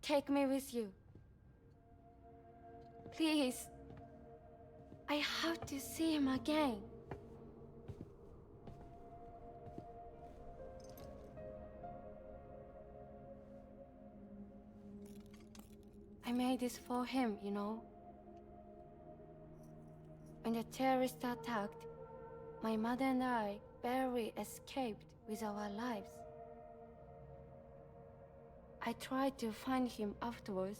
Take me with you. Please. I have to see him again. I made this for him, you know. When the terrorists attacked, my mother and I barely escaped with our lives. I tried to find him afterwards.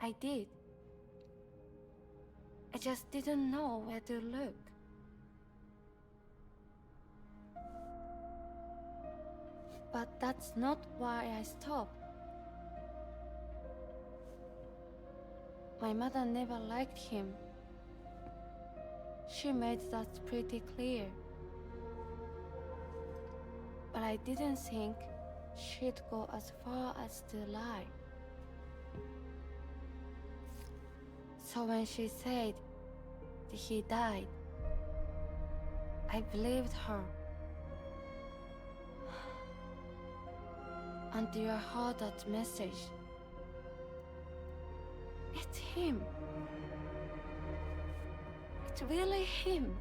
I did. I just didn't know where to look. But that's not why I stopped. My mother never liked him. She made that pretty clear. But I didn't think she'd go as far as to lie. So when she said that he died, I believed her. Until I heard that message. It's him. It's really him.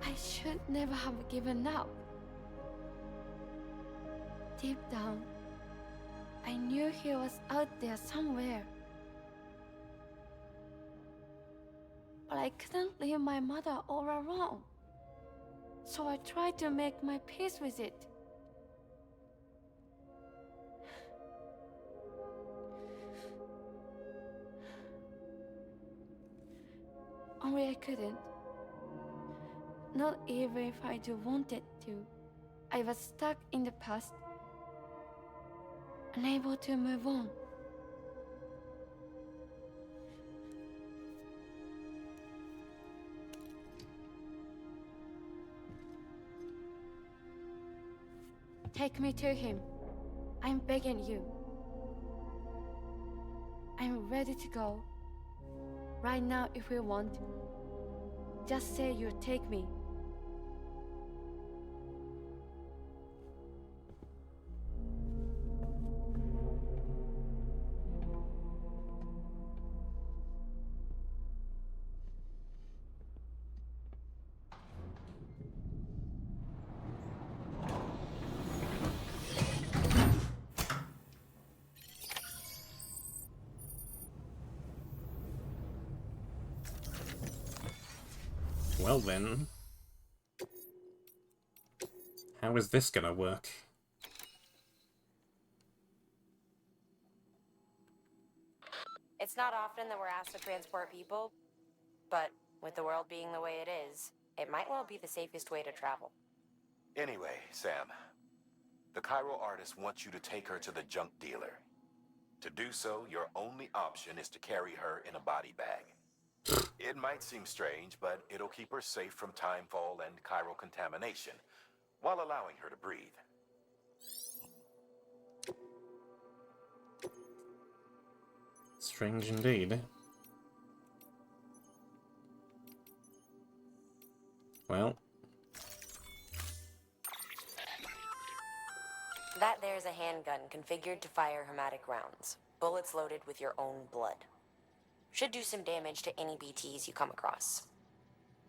I should never have given up. Deep down, I knew he was out there somewhere. But I couldn't leave my mother all alone. So I tried to make my peace with it. Only I couldn't. Not even if I do wanted to. I was stuck in the past, unable to move on. Take me to him. I'm begging you. I'm ready to go. Right now if you want. Just say you'll take me. Well then, how is this gonna work? It's not often that we're asked to transport people, but with the world being the way it is, it might well be the safest way to travel. Anyway, Sam, the Cairo artist wants you to take her to the junk dealer. To do so, your only option is to carry her in a body bag. It might seem strange, but it'll keep her safe from timefall and chiral contamination, while allowing her to breathe. Strange indeed. Well. That there's a handgun configured to fire hermetic rounds, bullets loaded with your own blood. Should do some damage to any BTs you come across.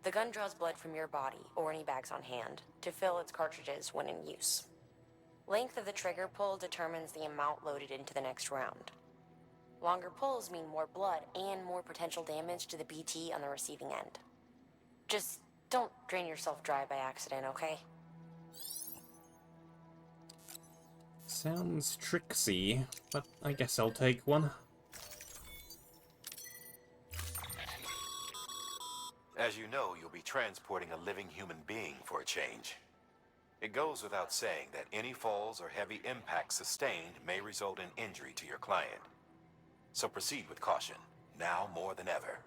The gun draws blood from your body, or any bags on hand, to fill its cartridges when in use. Length of the trigger pull determines the amount loaded into the next round. Longer pulls mean more blood and more potential damage to the BT on the receiving end. Just don't drain yourself dry by accident, okay? Sounds tricksy, but I guess I'll take one. As you know, you'll be transporting a living human being for a change. It goes without saying that any falls or heavy impacts sustained may result in injury to your client. So proceed with caution, now more than ever.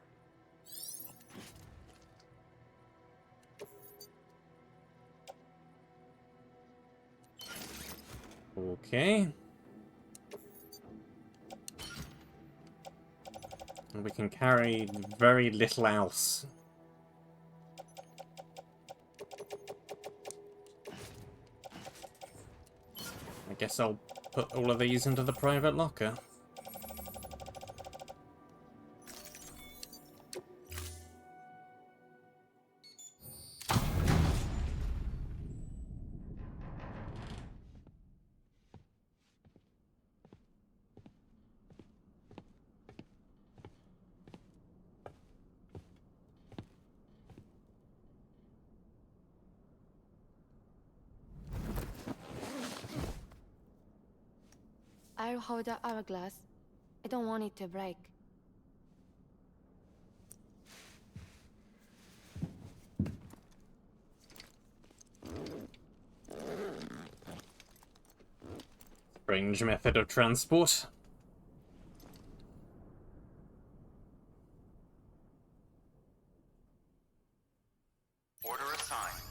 Okay. And we can carry very little else. I guess I'll put all of these into the private locker. I'll hold the hourglass. I don't want it to break. Strange method of transport. Order assigned.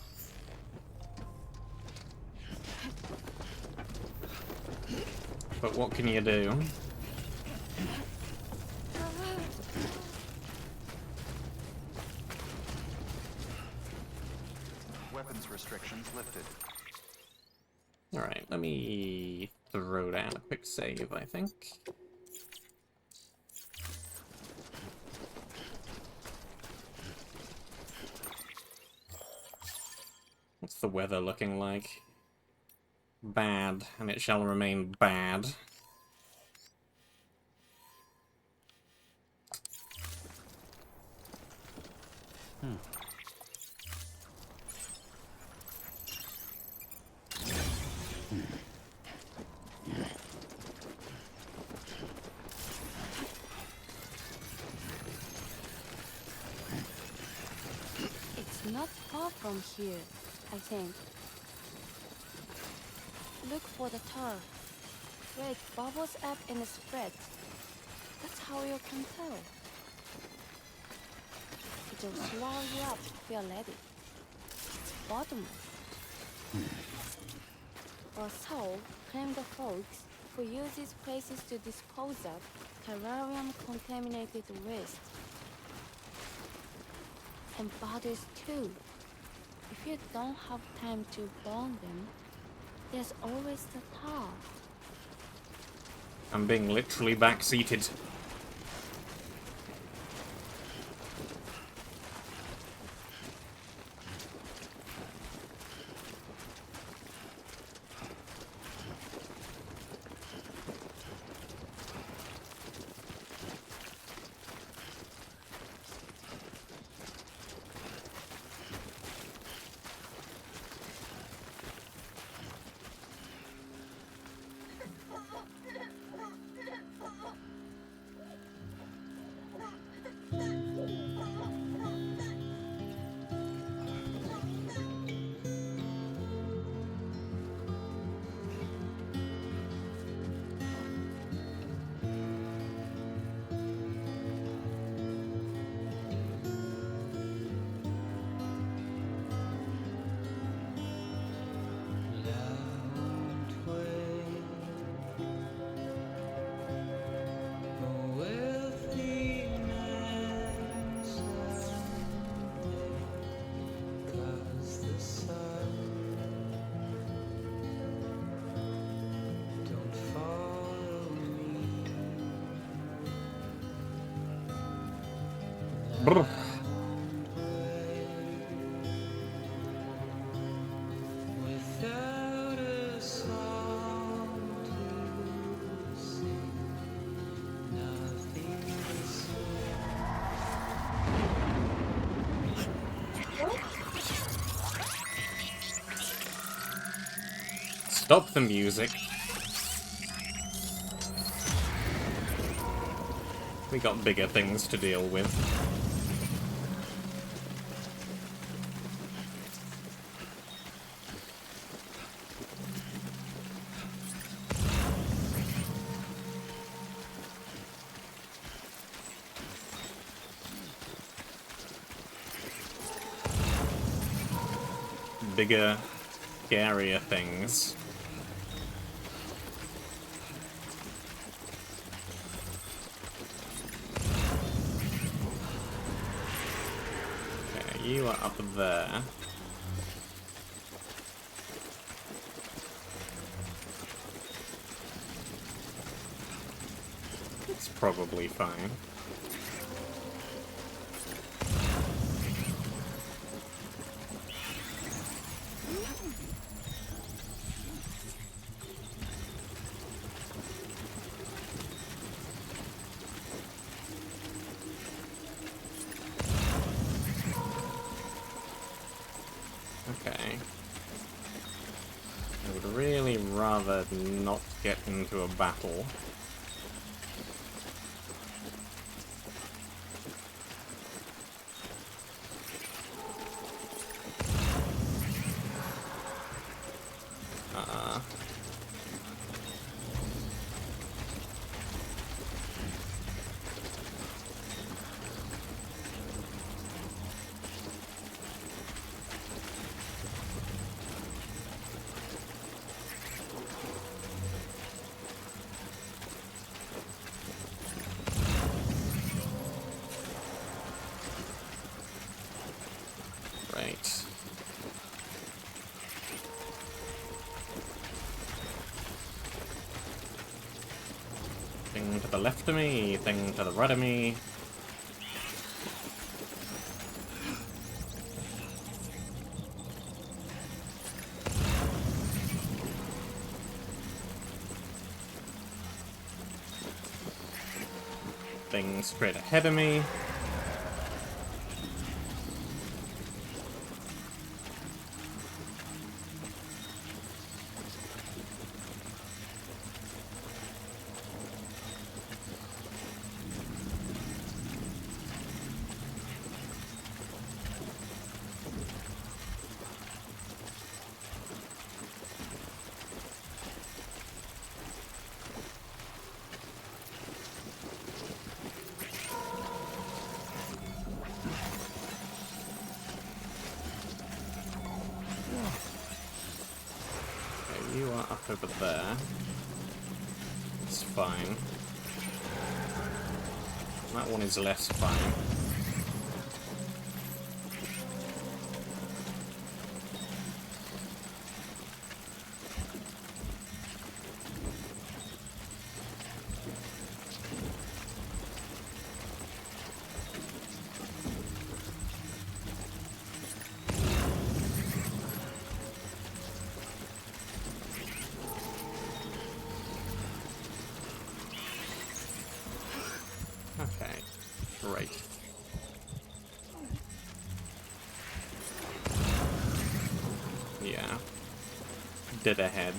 But what can you do? Weapons restrictions lifted. Alright, let me throw down a quick save, I think. What's the weather looking like? Bad, and it shall remain bad. It's not far from here, I think. Look for the tar. Where it bubbles up and spreads. That's how you can tell. It'll swallow you up if you're ready. It's bottomless. Or so claim the folks who use these places to dispose of terrarium-contaminated waste. And bodies too. If you don't have time to burn them, there's always the tar. I'm being literally backseated. Brr. Stop the music. We got bigger things to deal with. Bigger, scarier things. You are up there. It's probably fine. Okay. I would really rather not get into a battle. Right. Thing to the left of me, thing to the right of me. Thing straight ahead of me. You are up over there. It's fine. That one is less fine. Okay, great. Yeah. Dead ahead.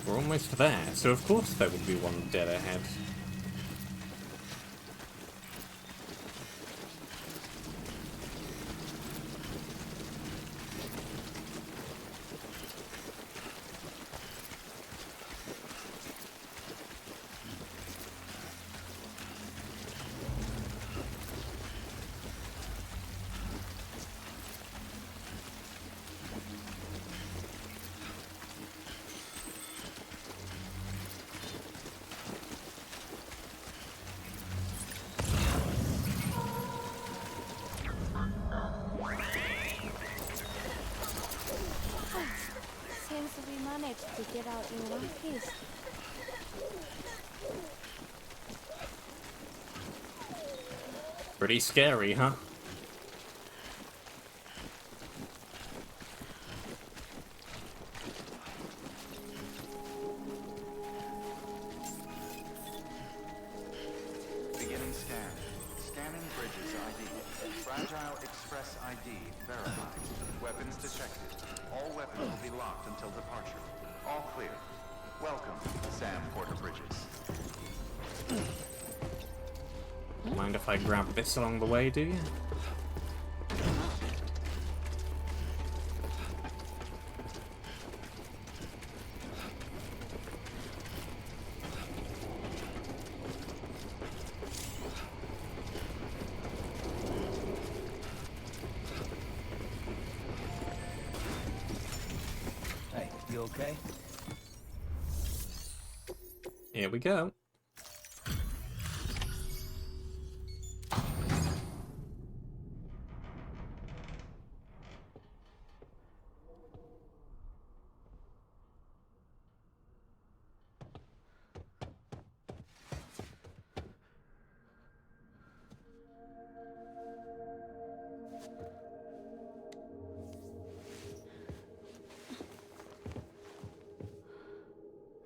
We're almost there, so of course there would be one dead ahead. Seems we managed to get out in one piece. Pretty scary, huh? Beginning scan. Scanning bridges ID. Fragile Express ID verified. Weapons detected. All weapons will be locked until departure. All clear. Welcome, Sam Porter Bridges. Mind if I grab this along the way, do you? You okay? Here we go.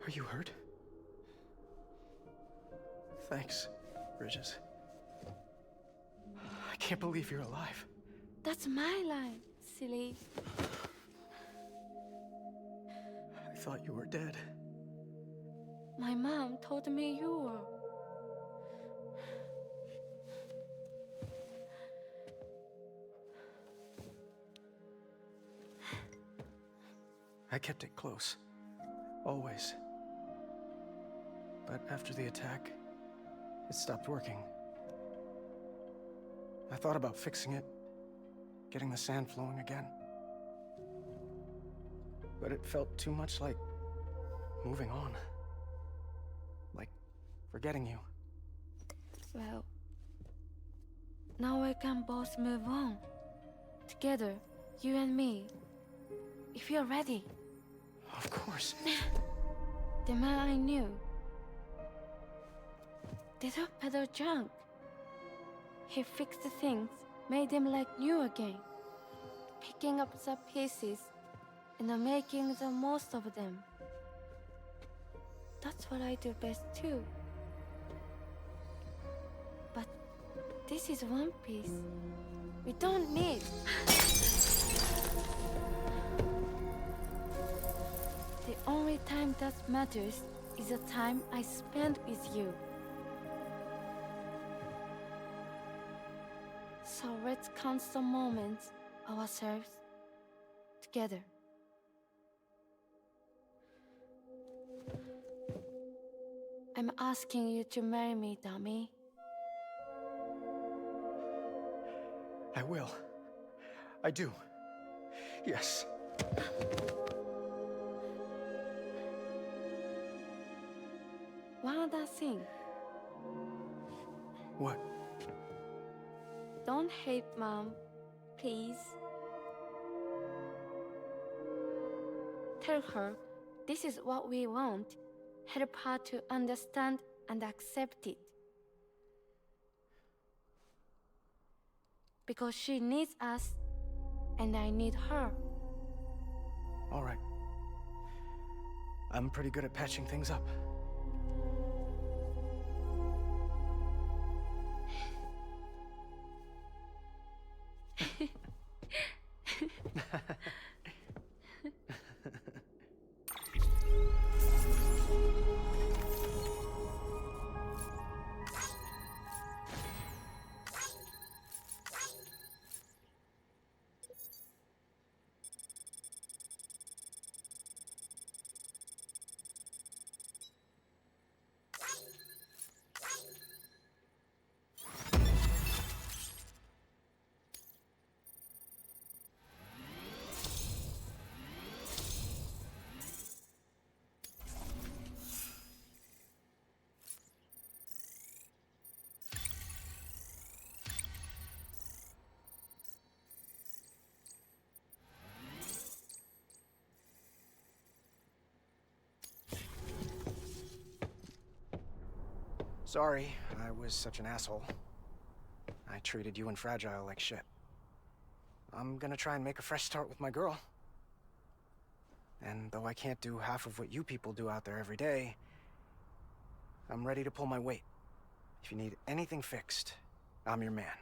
Are you hurt? Thanks, Bridges. I can't believe you're alive. That's my line, silly. I thought you were dead. My mom told me you were. I kept it close. Always. But after the attack, it stopped working. I thought about fixing it, getting the sand flowing again. But it felt too much like moving on. Like forgetting you. Well, now we can both move on. Together, you and me. If you're ready. Of course. The man I knew. They don't peddle junk. He fixed the things, made them like new again. Picking up the pieces and making the most of them. That's what I do best too. But this is one piece. We don't need. The only time that matters is the time I spend with you. So let's count the moments ourselves together. I'm asking you to marry me, dummy. I will. I do. Yes. One other thing. What? Don't hate Mom, please. Tell her this is what we want. Help her to understand and accept it. Because she needs us, and I need her. All right. I'm pretty good at patching things up. Sorry, I was such an asshole. I treated you and Fragile like shit. I'm gonna try and make a fresh start with my girl. And though I can't do half of what you people do out there every day, I'm ready to pull my weight. If you need anything fixed, I'm your man.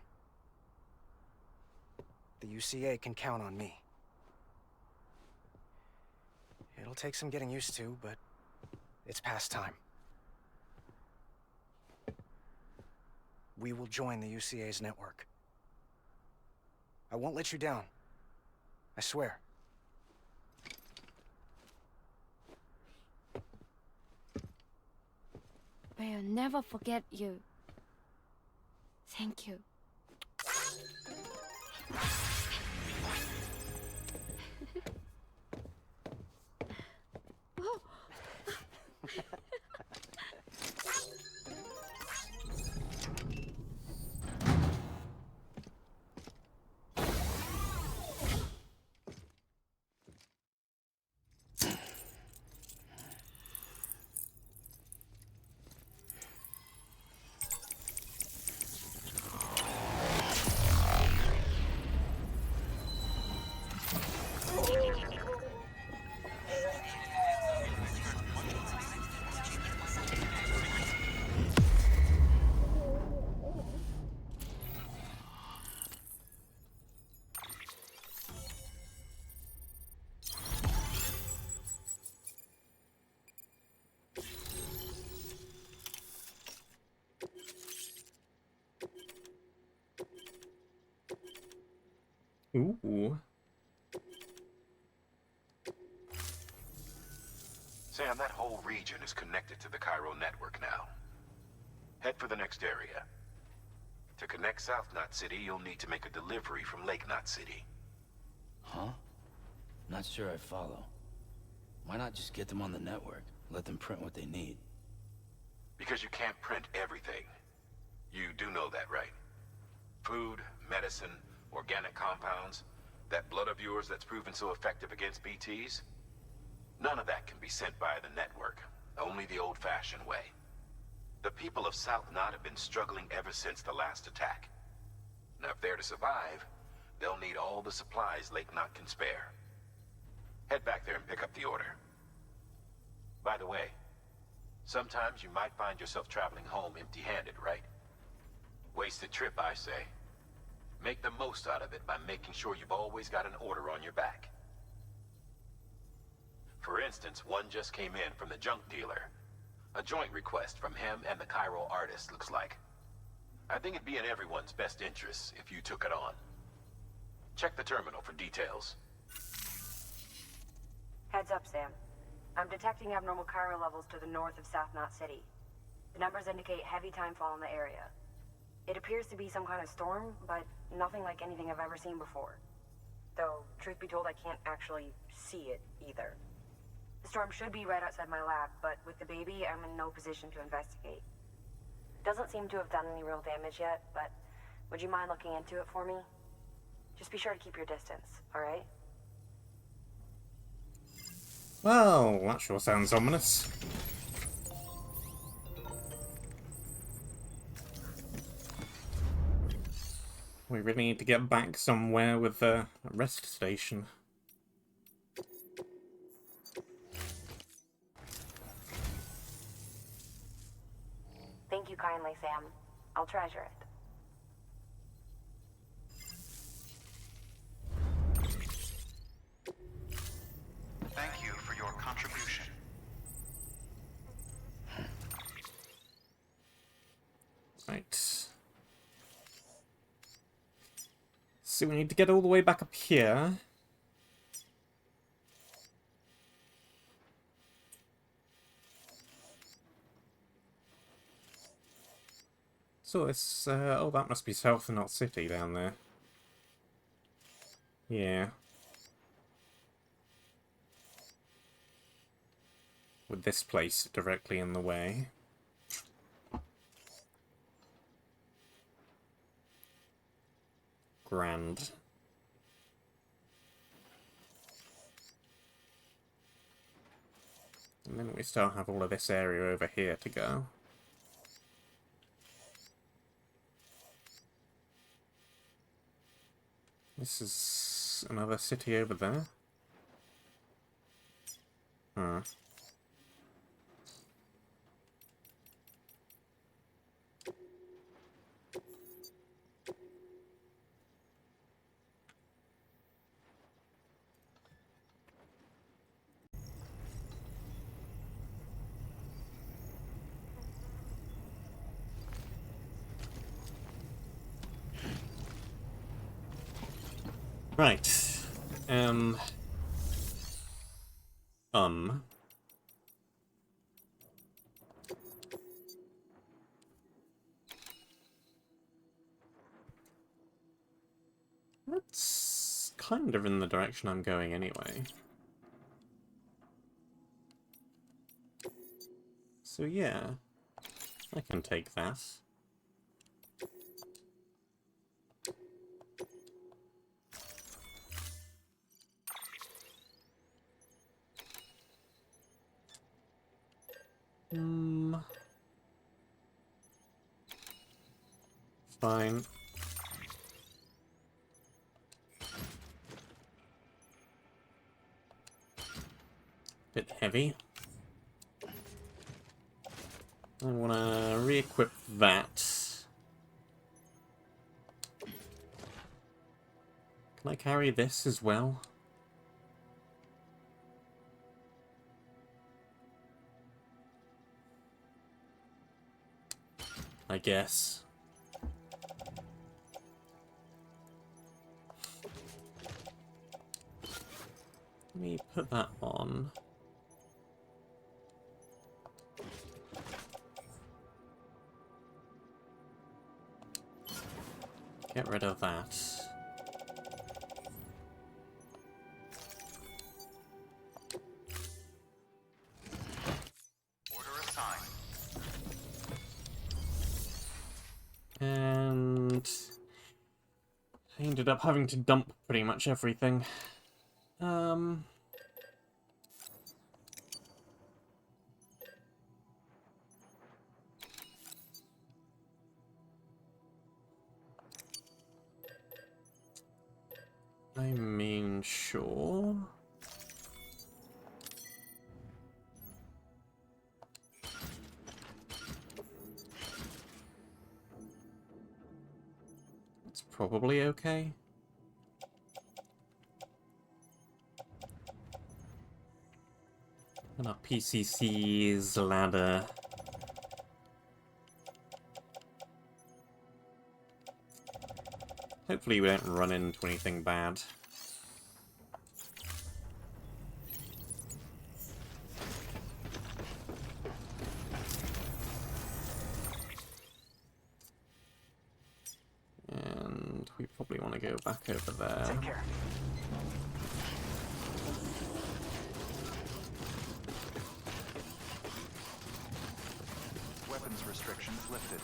The UCA can count on me. It'll take some getting used to, but it's past time. We will join the UCA's network. I won't let you down. I swear. We'll never forget you. Thank you. Ooh. Sam, that whole region is connected to the Cairo network now. Head for the next area. To connect South Knot City, you'll need to make a delivery from Lake Knot City. Huh? Not sure I follow. Why not just get them on the network? Let them print what they need. Because you can't print everything. You do know that, right? Food, medicine, organic compounds, that blood of yours that's proven so effective against BTs? None of that can be sent via the network. Only the old-fashioned way. The people of South Knot have been struggling ever since the last attack. Now, if they're to survive, they'll need all the supplies Lake Knot can spare. Head back there and pick up the order. By the way, sometimes you might find yourself traveling home empty-handed, right? Wasted trip, I say. Make the most out of it by making sure you've always got an order on your back. For instance, one just came in from the junk dealer. A joint request from him and the Cairo artist, looks like. I think it'd be in everyone's best interest if you took it on. Check the terminal for details. Heads up, Sam. I'm detecting abnormal Cairo levels to the north of South Knot City. The numbers indicate heavy timefall in the area. It appears to be some kind of storm, but nothing like anything I've ever seen before. Though, truth be told, I can't actually see it either. The storm should be right outside my lab, but with the baby, I'm in no position to investigate. Doesn't seem to have done any real damage yet, but would you mind looking into it for me? Just be sure to keep your distance, alright? Well, that sure sounds ominous. We really need to get back somewhere with a rest station. Thank you kindly, Sam. I'll treasure it. Thank you for your contribution. Right. So we need to get all the way back up here. So it's, oh, that must be South Knot City down there. Yeah. With this place directly in the way. Grand. And then we still have all of this area over here to go. This is another city over there. Huh. Right. That's kind of in the direction I'm going anyway. So yeah, I can take that. Fine. Bit heavy. I want to re-equip that. Can I carry this as well? I guess. Let me put that on. Get rid of that. Order assigned. And I ended up having to dump pretty much everything. I mean, sure. It's probably okay. And our PCC's ladder. Hopefully we don't run into anything bad. And we probably want to go back over there. Take care. Weapons restrictions lifted.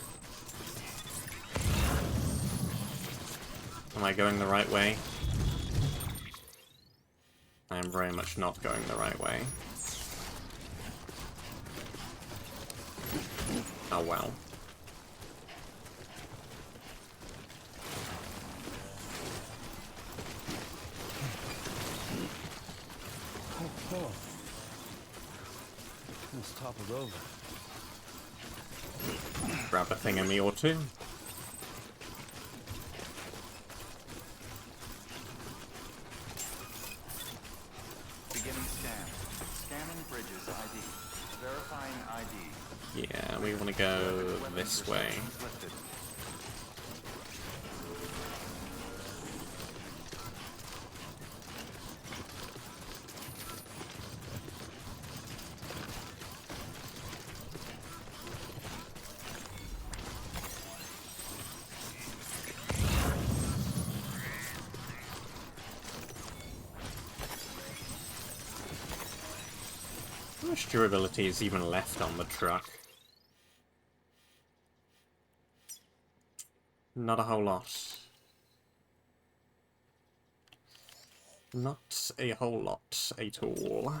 Am I going the right way? I am very much not going the right way. Oh well. Oh. It's toppled over. Grab a thingamy or two. Beginning scan. Scanning bridges ID. Verifying ID. Yeah, we want to go this way. Restrictions lifted. How much durability is even left on the truck? Not a whole lot. Not a whole lot at all.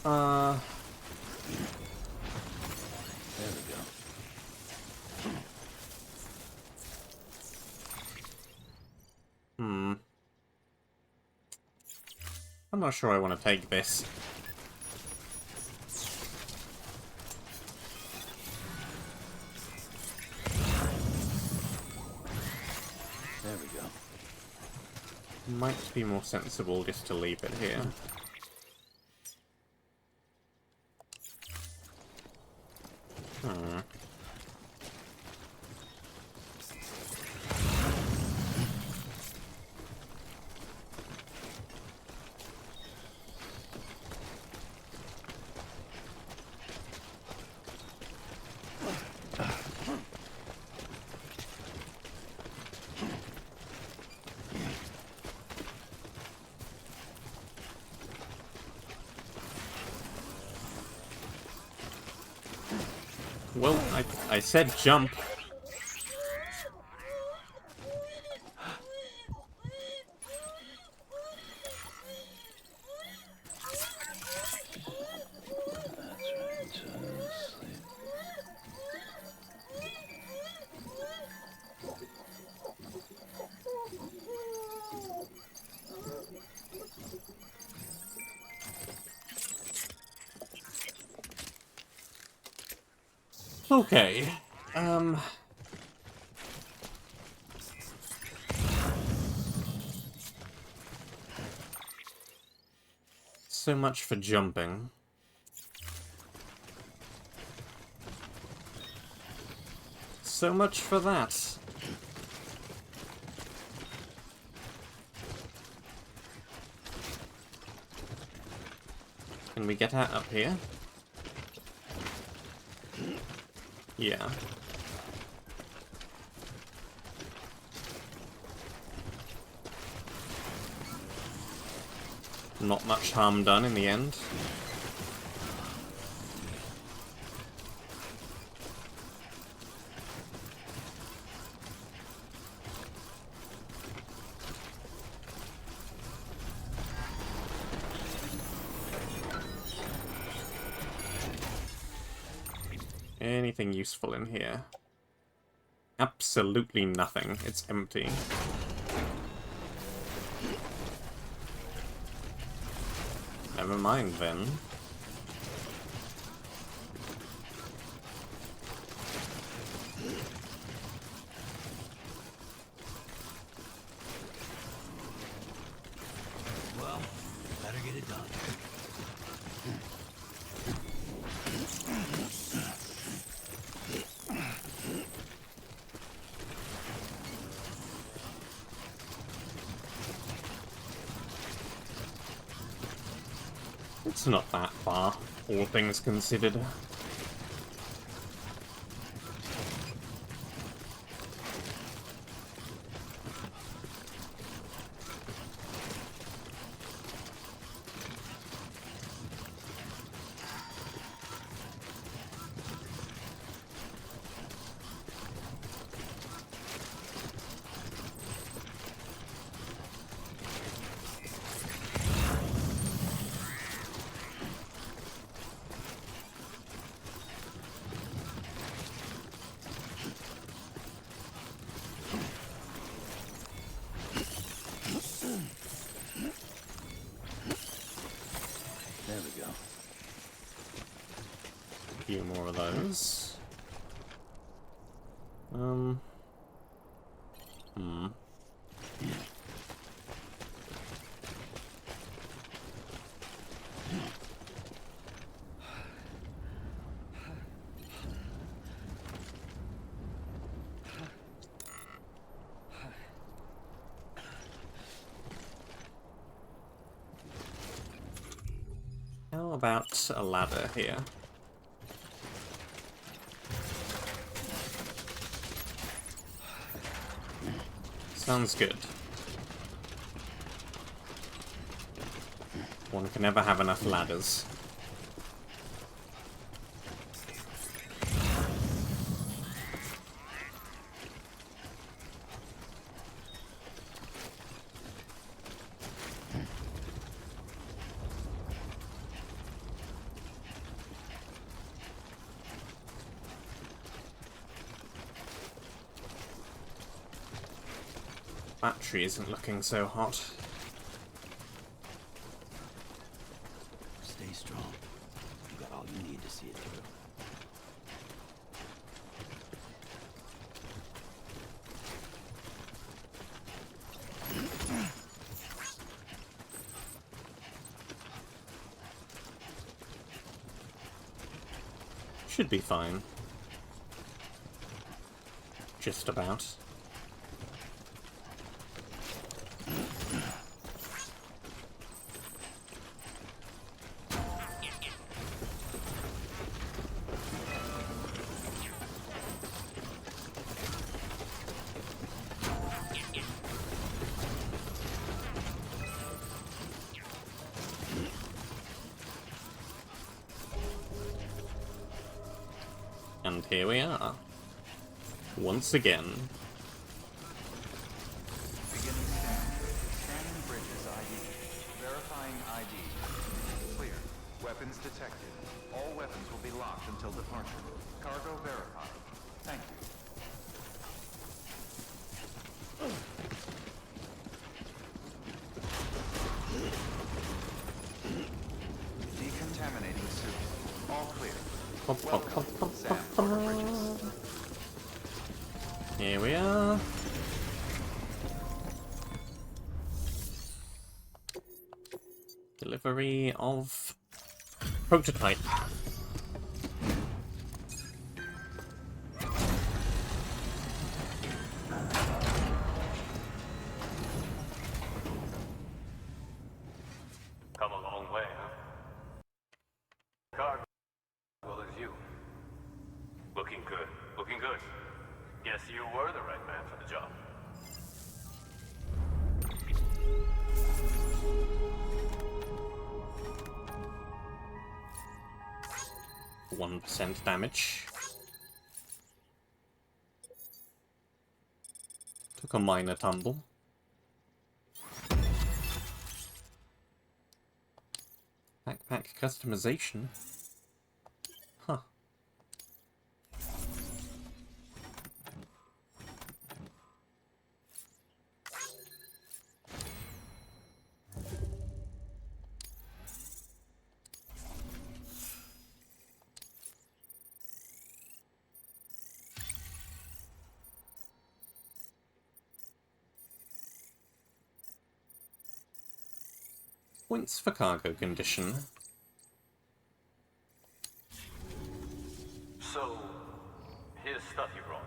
There we go. I'm not sure I want to take this. There we go. Might be more sensible just to leave it here. Well, I said jump. That's right. Just sleep. Okay. So much for jumping. So much for that. Can we get out up here? Yeah. Not much harm done in the end. Anything useful in here? Absolutely nothing. It's empty. Never mind then. Well, better get it done. It's not that far, all things considered. There we go. A few more of those. How about a ladder here? Sounds good. One can never have enough ladders. Battery isn't looking so hot. Stay strong. You got all you need to see it through. Should be fine. Just about. And here we are. Once again. Beginning scan. Scanning bridges ID. Verifying ID. Clear. Weapons detected. All weapons will be locked until departure. Cargo verified. Thank you. Decontaminating suit. All clear. Welcome, Sam Porter Bridges. Here we are. Delivery of prototype. Come a long way, huh? Car, well as you. Looking good. Looking good. Guess you were the right man for the job. 1% damage. Took a minor tumble. Backpack customization? Huh. Points for cargo condition. So, here's stuff you brought.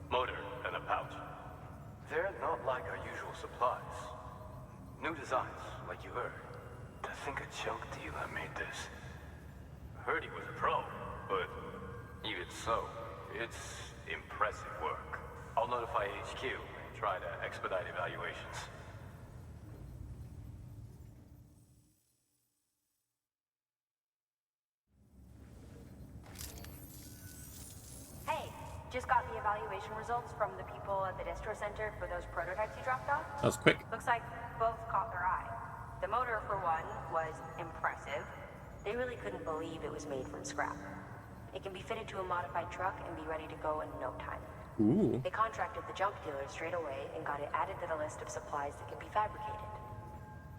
Motor and a pouch. They're not like our usual supplies. New designs, like you heard. To think a junk dealer made this. Heard he was a pro, but even so, it's impressive work. I'll notify HQ and try to expedite evaluations. Hey, just got the evaluation results from the people at the distro center for those prototypes you dropped off. That was quick. Looks like both caught their eye. The motor, for one, was impressive. They really couldn't believe it was made from scrap. It can be fitted to a modified truck and be ready to go in no time. Ooh. They contracted the junk dealer straight away and got it added to the list of supplies that can be fabricated.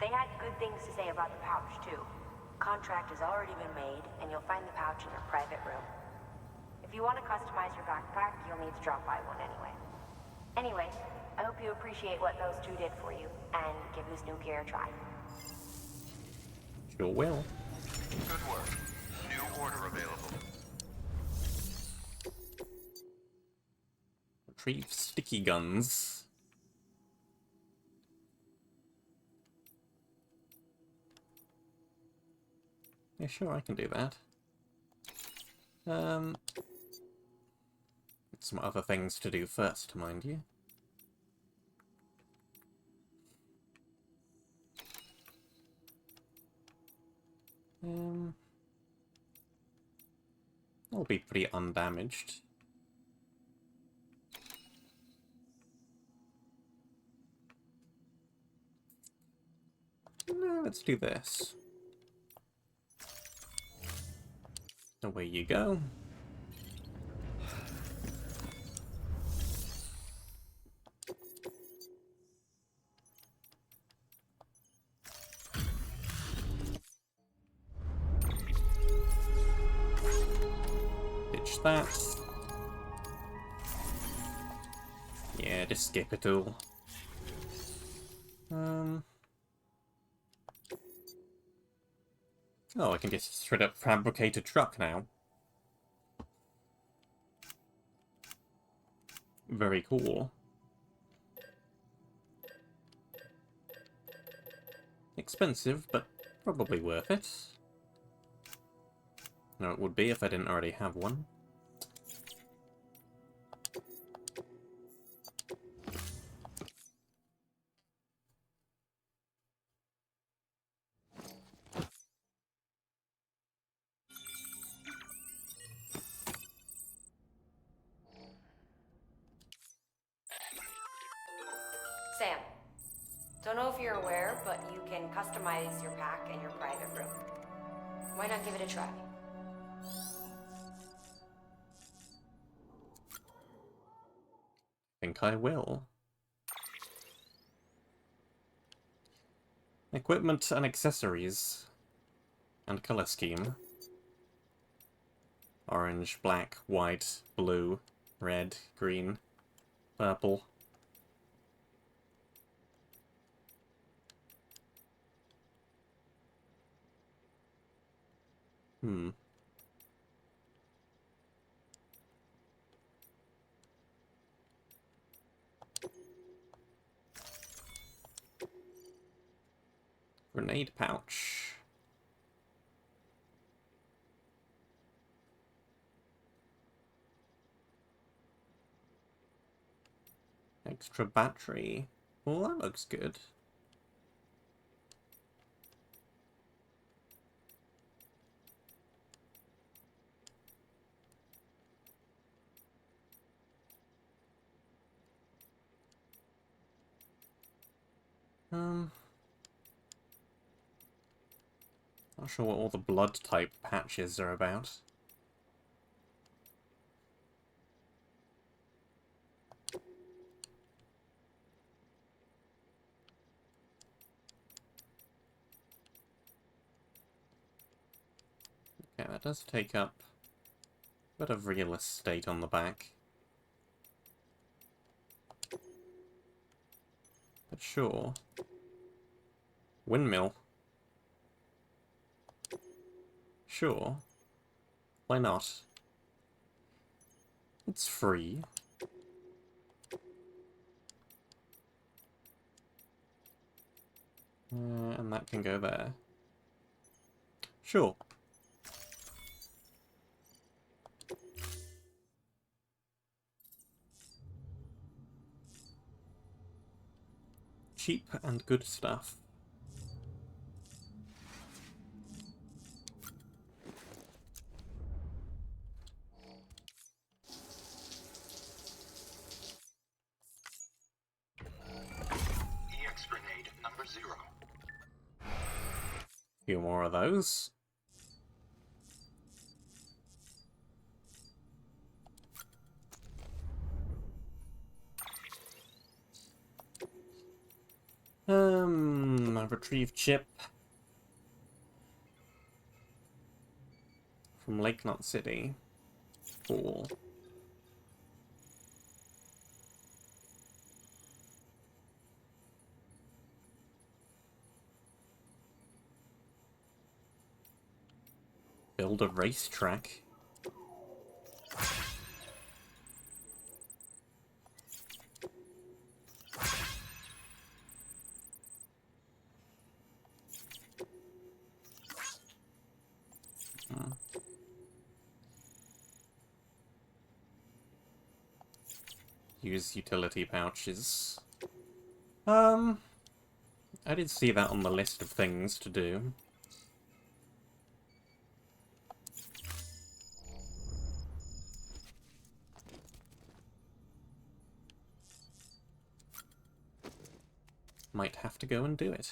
They had good things to say about the pouch, too. Contract has already been made, and you'll find the pouch in your private room. If you want to customize your backpack, you'll need to drop by one anyway. Anyway, I hope you appreciate what those two did for you, and give this new gear a try. Sure will. Good work. New order available. Retrieve sticky guns. Yeah, sure, I can do that. Some other things to do first, mind you. I'll be pretty undamaged. No, let's do this. Away you go. Ditch that. Yeah, just skip it all. Oh, I can just straight up fabricate a truck now. Very cool. Expensive, but probably worth it. No, it would be if I didn't already have one. Sam, don't know if you're aware, but you can customize your pack in your private room. Why not give it a try? Think I will. Equipment and accessories. And color scheme. Orange, black, white, blue, red, green, purple. Hmm. Grenade pouch. Extra battery. Well, that looks good. Not sure what all the blood type patches are about. Okay, that does take up a bit of real estate on the back. But sure. Windmill. Sure. Why not? It's free. And that can go there. Sure. Cheap and good stuff. EX grenade number 0. Few more of those. Retrieve chip from Lake Knot City. Cool. Build a racetrack. Use utility pouches. I did see that on the list of things to do. Might have to go and do it.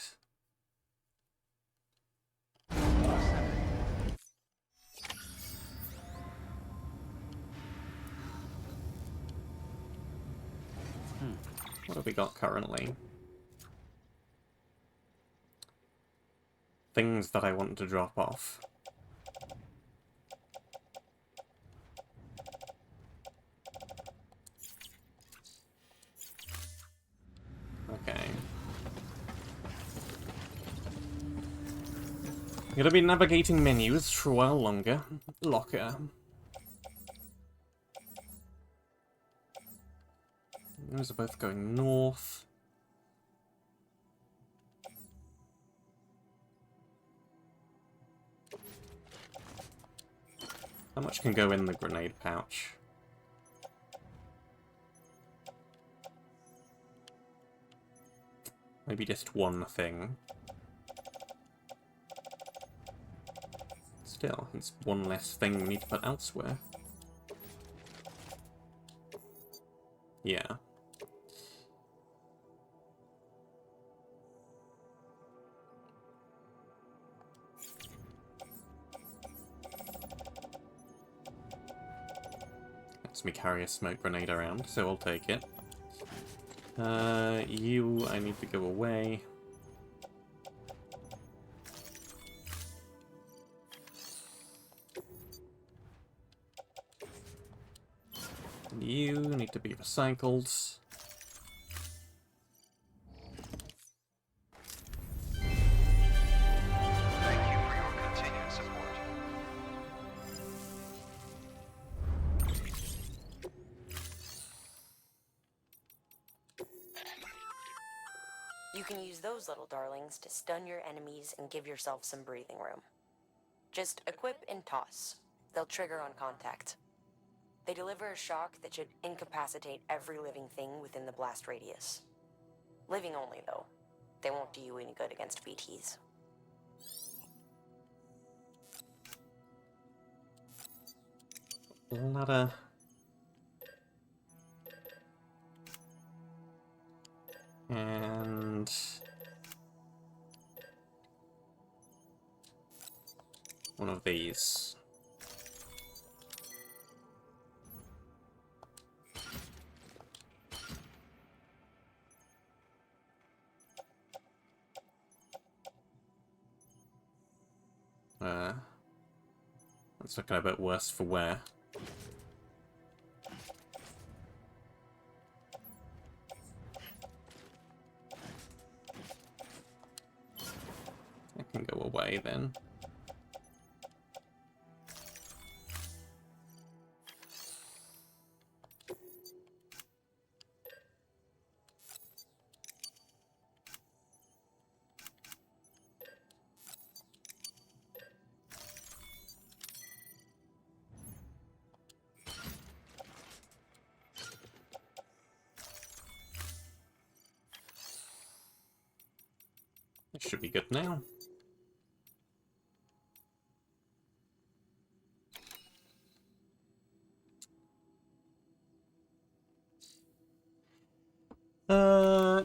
What have we got currently? Things that I want to drop off. Okay. Gonna be navigating menus for a while longer. Locker. Those are both going north. How much can go in the grenade pouch? Maybe just one thing. Still, it's one less thing we need to put elsewhere. Yeah. Lets me carry a smoke grenade around, so I'll take it. You, I need to go away. You need to be recycled. Thank you for your continued support. You can use those little darlings to stun your enemies and give yourself some breathing room. Just equip and toss. They'll trigger on contact. They deliver a shock that should incapacitate every living thing within the blast radius. Living only, though. They won't do you any good against BTs. Ladder. And one of these. That's looking a bit worse for wear. That can go away then. It should be good now.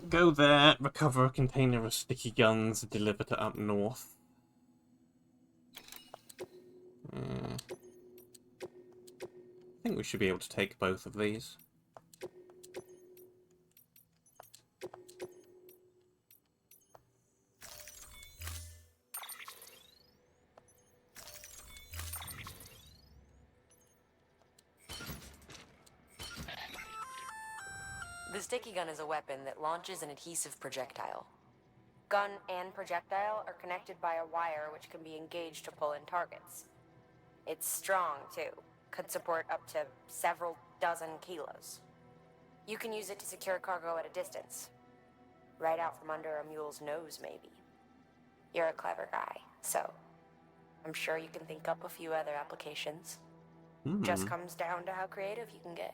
Go there, recover a container of sticky guns, deliver to up north. I think we should be able to take both of these. The sticky gun is a weapon that launches an adhesive projectile. Gun and projectile are connected by a wire which can be engaged to pull in targets. It's strong, too. Could support up to several dozen kilos. You can use it to secure cargo at a distance. Right out from under a mule's nose, maybe. You're a clever guy, so I'm sure you can think up a few other applications. Just comes down to how creative you can get.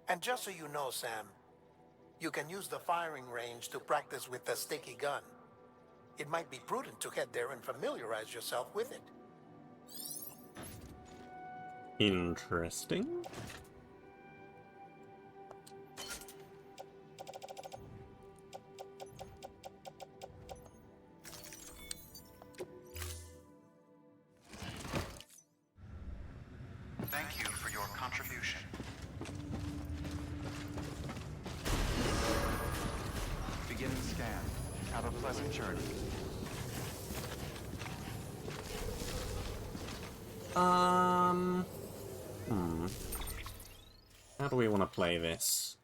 And just so you know, Sam, you can use the firing range to practice with the sticky gun. It might be prudent to head there and familiarize yourself with it. Interesting. Thank you for your contribution. Beginning scan. Have a pleasant journey. How do we want to play this?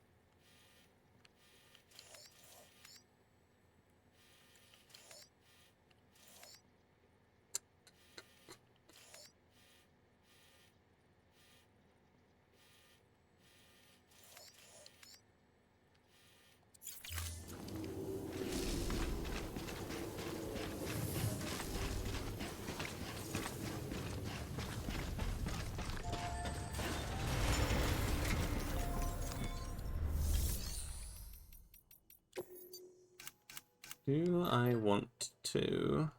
Do I want to...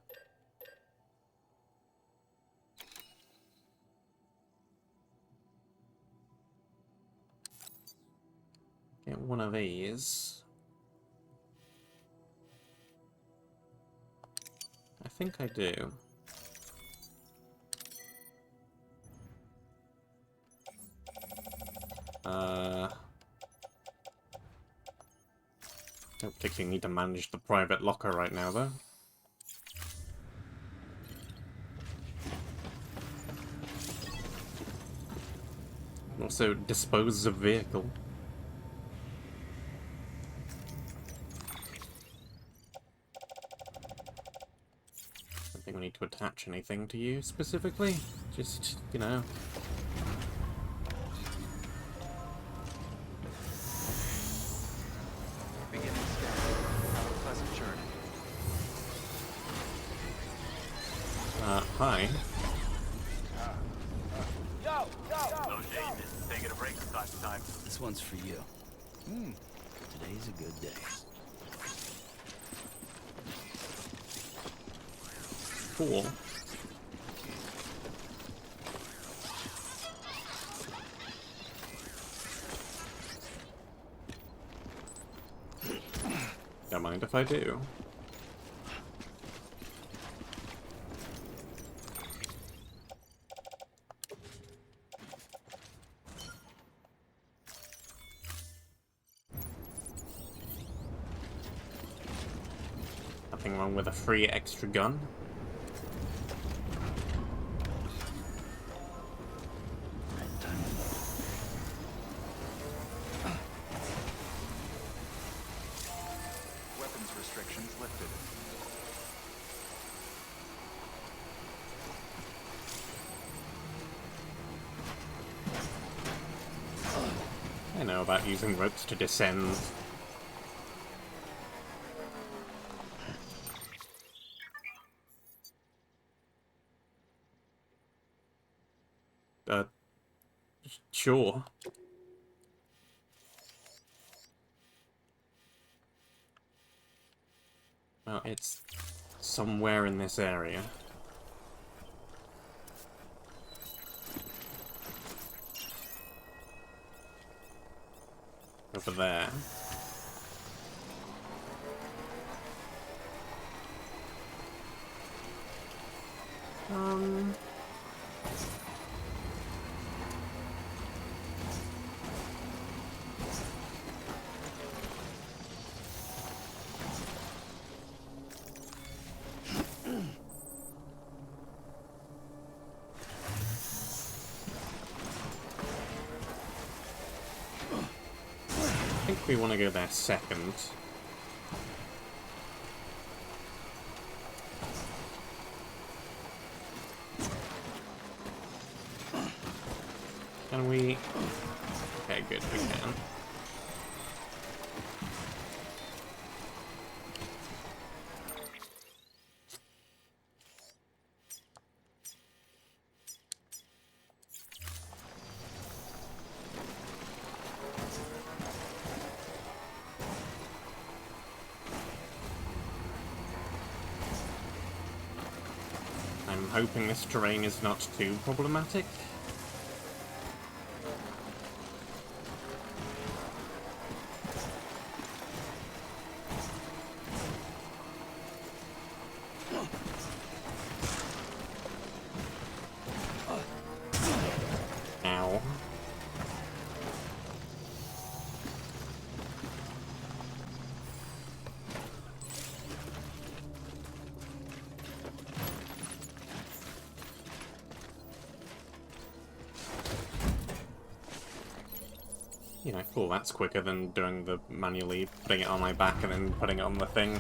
get one of these? I think I do. Don't particularly need to manage the private locker right now, though. Also, dispose of vehicle. Don't think we need to attach anything to you specifically. Just, you know. Beginning scan. Have a pleasant journey. Hi. No shame in taking a break from time to time. This one's for you. Today's a good day. Cool. Don't mind if I do. Nothing wrong with a free extra gun. Weapons restrictions lifted. I know about using ropes to descend. Sure. Well, it's somewhere in this area. Over there. I think we want to go there second. Can we? Okay, good, we can. I'm hoping this terrain is not too problematic. Ow. You know, cool, that's quicker than doing the manually putting it on my back and then putting it on the thing.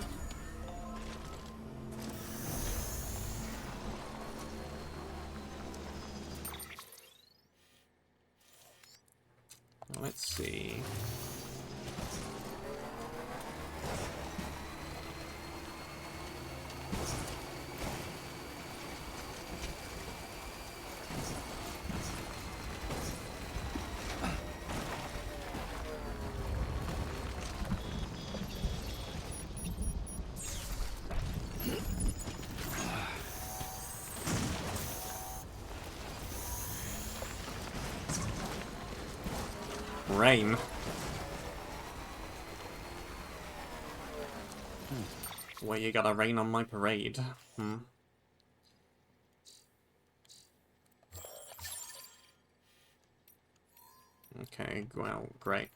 Let's see. Rain. Well, you gotta rain on my parade. Okay, well, great.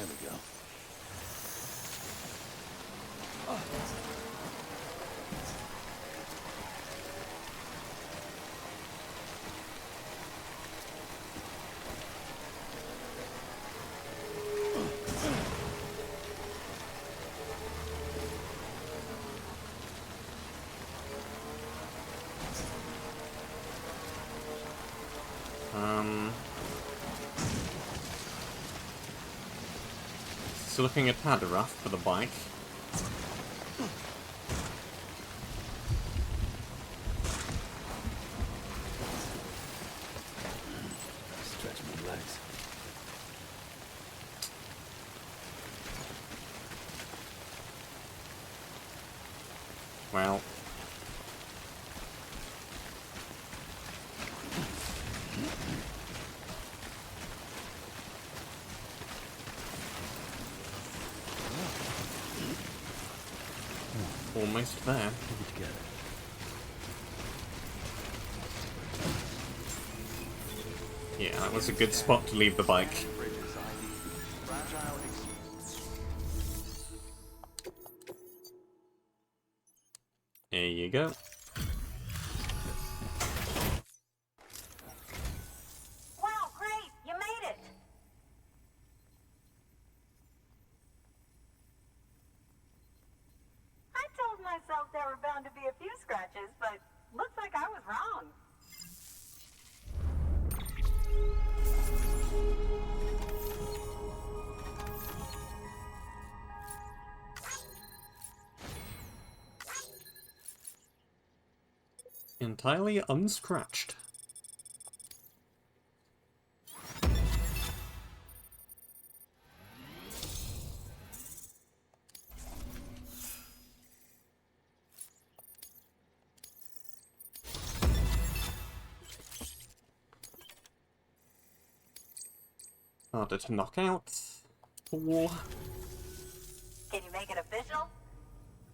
There we go. It's looking a tad rough for the bike. Stretch my legs. Well. Almost there. Keep it together. Yeah, that was a good spot to leave the bike. Bridges ID. Fragile There you go. Wow, great! You made it! I told myself there were bound to be a few scratches, but looks like I was wrong. Entirely unscratched. Harder to knock out. Cool. Can you make it official?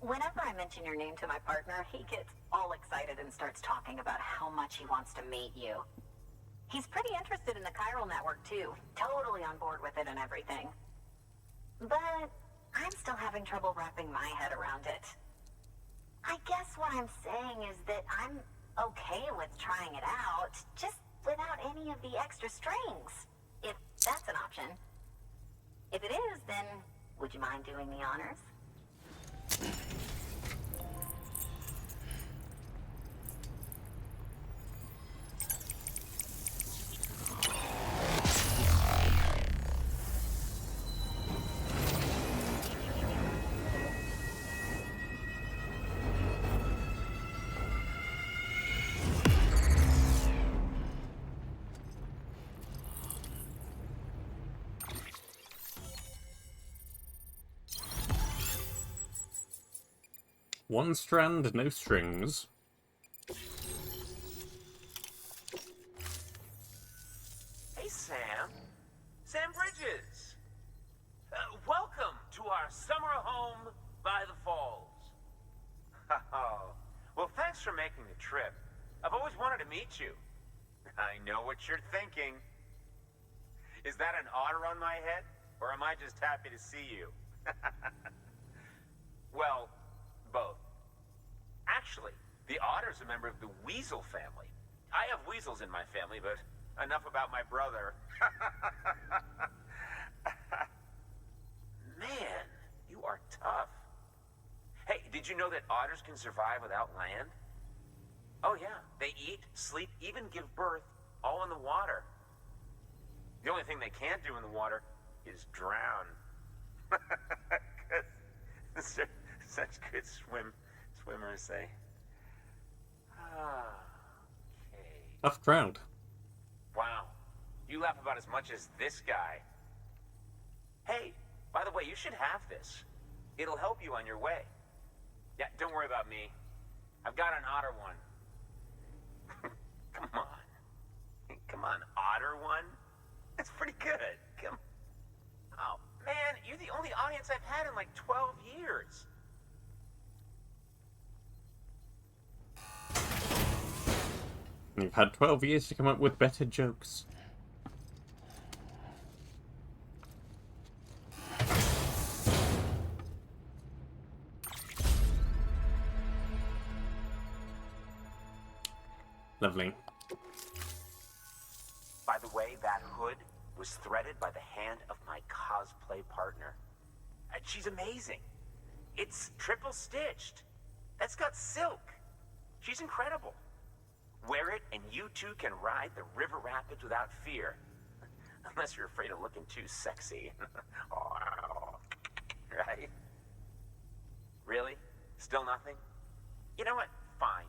Whenever I mention your name to my partner, he gets all excited and starts talking about how much he wants to meet you. He's pretty interested in the chiral network too, totally on board with it and everything. But I'm still having trouble wrapping my head around it. I guess what I'm saying is that I'm okay with trying it out, just without any of the extra strings, if that's an option. If it is, then would you mind doing the honors? One strand, no strings. Hey, Sam. Sam Bridges. Welcome to our summer home by the falls. Oh, well, thanks for making the trip. I've always wanted to meet you. I know what you're thinking. Is that an otter on my head? Or am I just happy to see you? Well, both. Actually, the otter's a member of the weasel family. I have weasels in my family, but enough about my brother. Man, you are tough. Hey, did you know that otters can survive without land? Oh yeah, they eat, sleep, even give birth, all in the water. The only thing they can't do in the water is drown. Such good swimmers, say. Okay. Tough crowd. Wow. You laugh about as much as this guy. Hey, by the way, you should have this. It'll help you on your way. Yeah, don't worry about me. I've got an otter one. Come on. Come on, otter one? That's pretty good. Come. Oh, man, you're the only audience I've had in like 12 years. You've had 12 years to come up with better jokes. Lovely. By the way, that hood was threaded by the hand of my cosplay partner. And she's amazing. It's triple stitched. That's got silk. She's incredible. Wear it and you too can ride the river rapids without fear. Unless you're afraid of looking too sexy. Right? Really? Still nothing? You know what? Fine.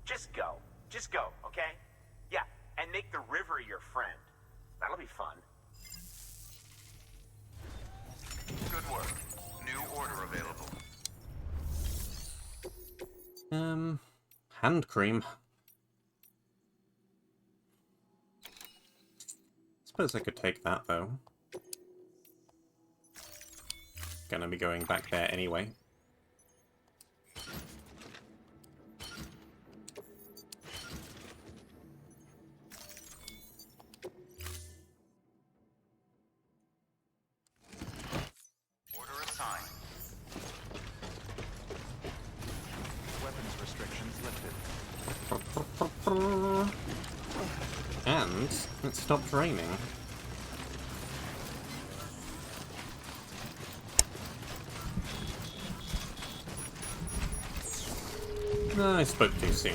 Just go. Just go, okay? Yeah, and make the river your friend. That'll be fun. Good work. New order available. Hand cream. Suppose I could take that, though. Gonna be going back there anyway. Order assigned. Weapons restrictions lifted. And it stopped raining. No, I spoke too soon.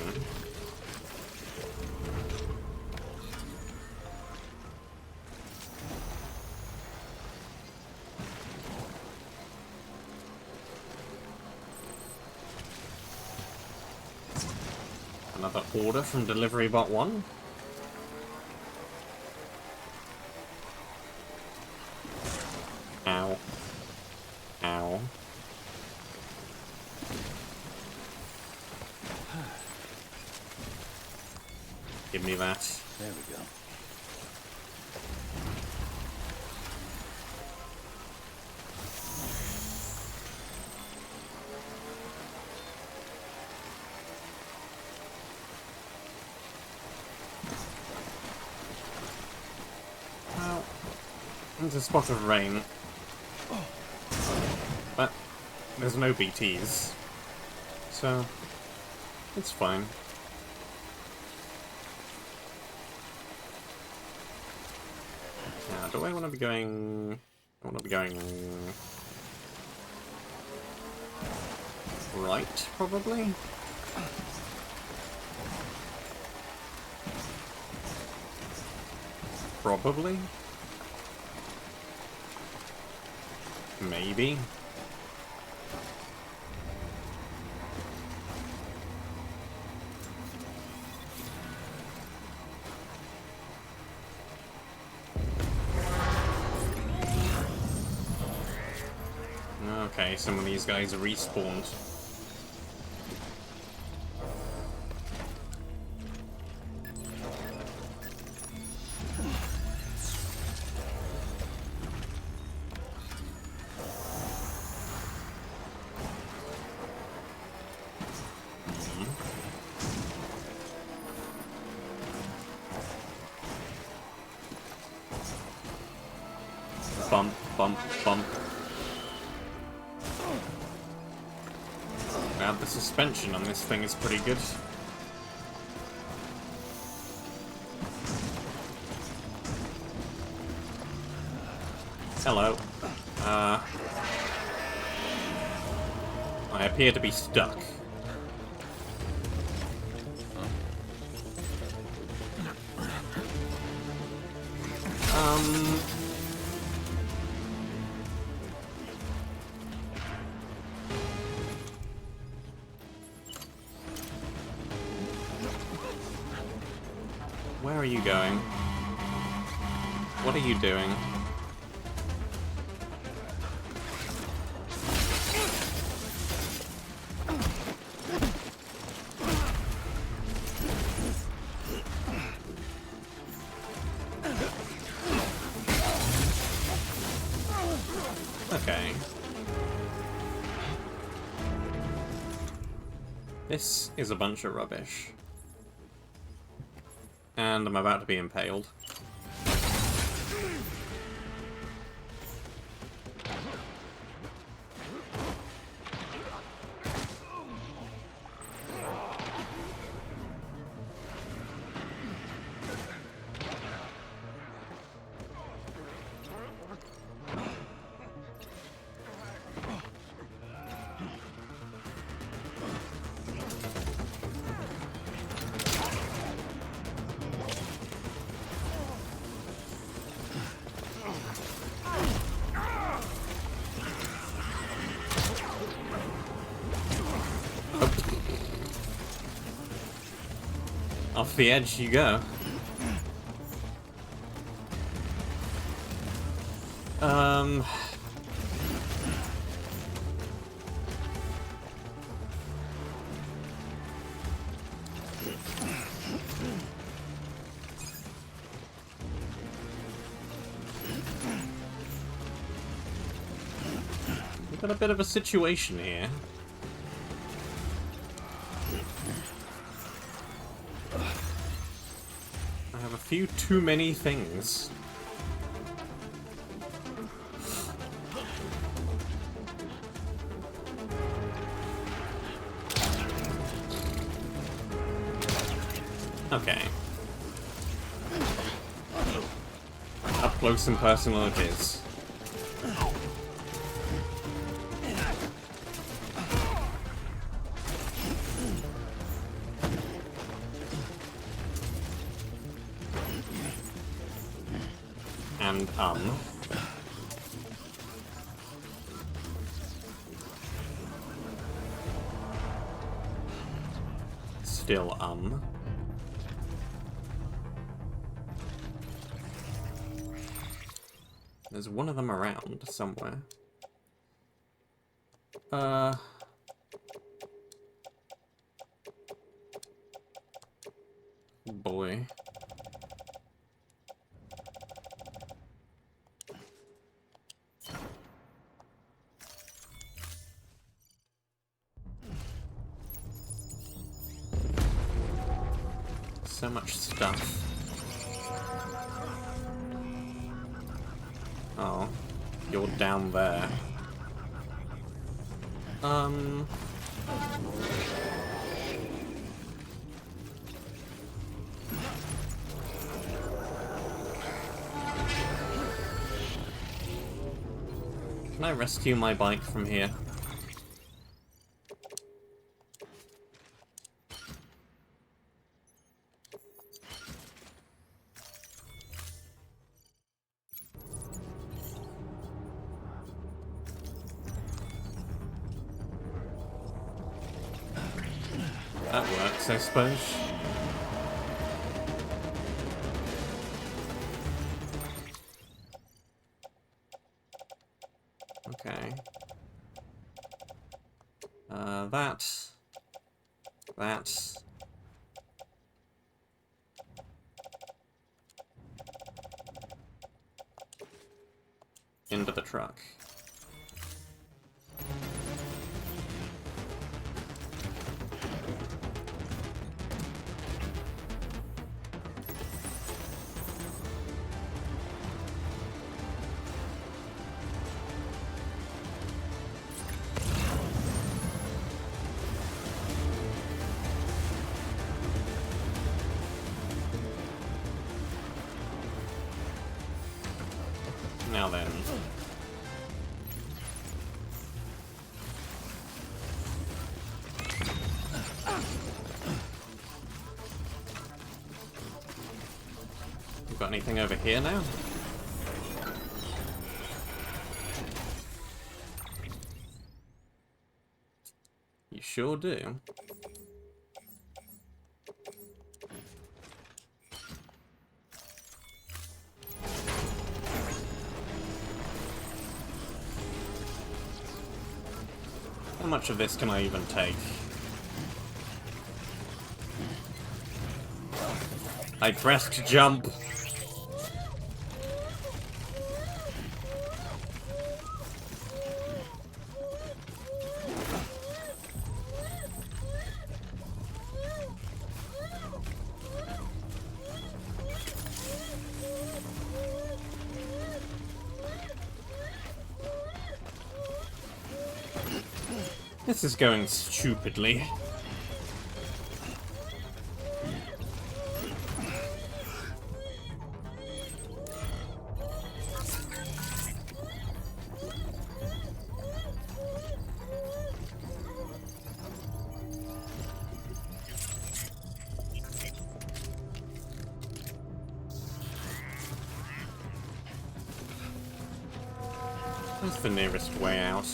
Another order from Delivery Bot 1. Ow. Ow. Give me that. There we go. Well, there's a spot of rain. But there's no BTs. So, it's fine. Now, do I want to be going... I want to be going... right, probably? Probably? Maybe? Okay, some of these guys are respawned. Bump, bump, bump. Now the suspension on this thing is pretty good. Hello. I appear to be stuck. Where are you going? What are you doing? Okay. This is a bunch of rubbish. And I'm about to be impaled. the edge you go. We've got a bit of a situation here. I have a few too many things. Okay. Up close and personal it is. And, Still, There's one of them around somewhere. Boy. So much stuff. Oh, you're down there. Can I rescue my bike from here? That works, I suppose. Okay. That. Into the truck. Now then. You got anything over here now? You sure do. How much of this can I even take? I pressed jump. This is going stupidly. Where's the nearest way out?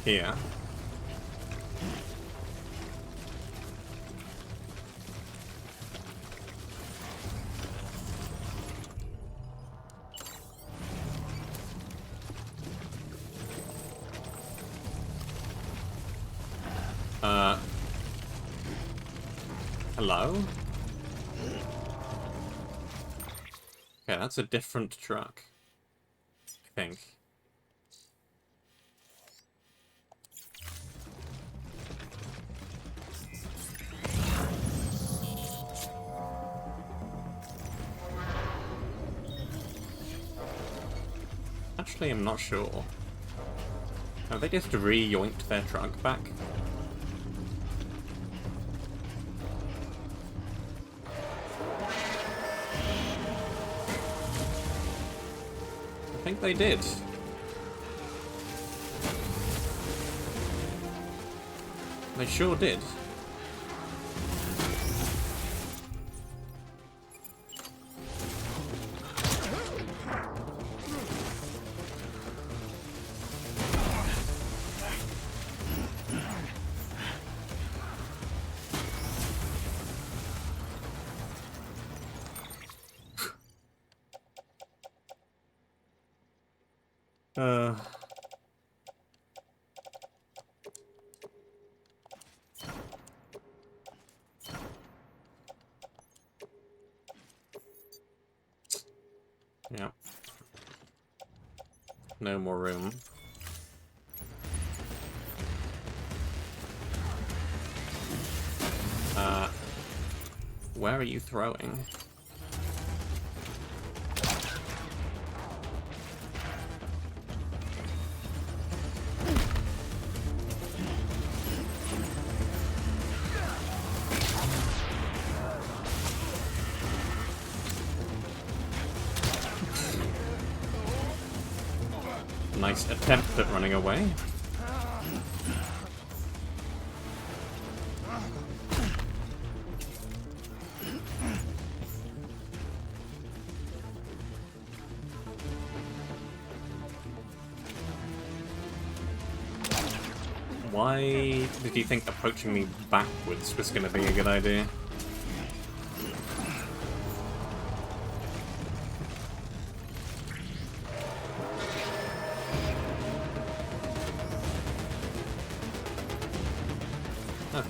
here. Hello? Okay, that's a different truck, I think. Actually, I'm not sure. Have they just re-yoinked their truck back? I think they did. They sure did. Yep. No more room. Where are you throwing? Nice attempt at running away. Why did you think approaching me backwards was going to be a good idea? Okay.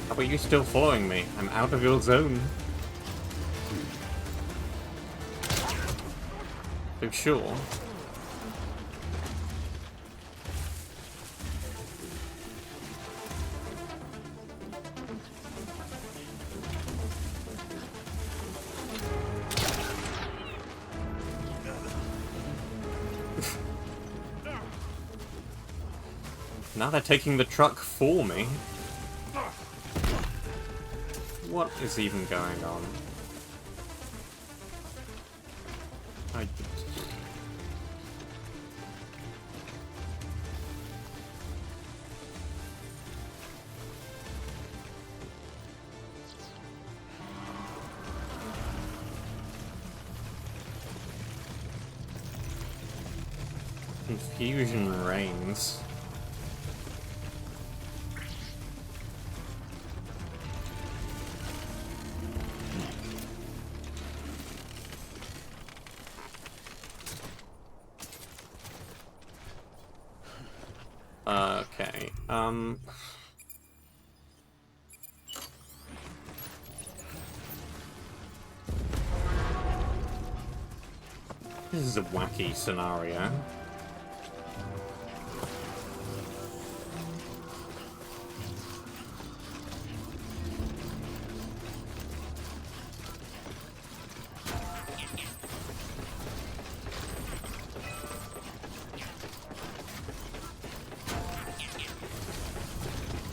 How are you still following me? I'm out of your zone. So sure. Now they're taking the truck for me. What is even going on? Confusion reigns. Okay, This is a wacky scenario.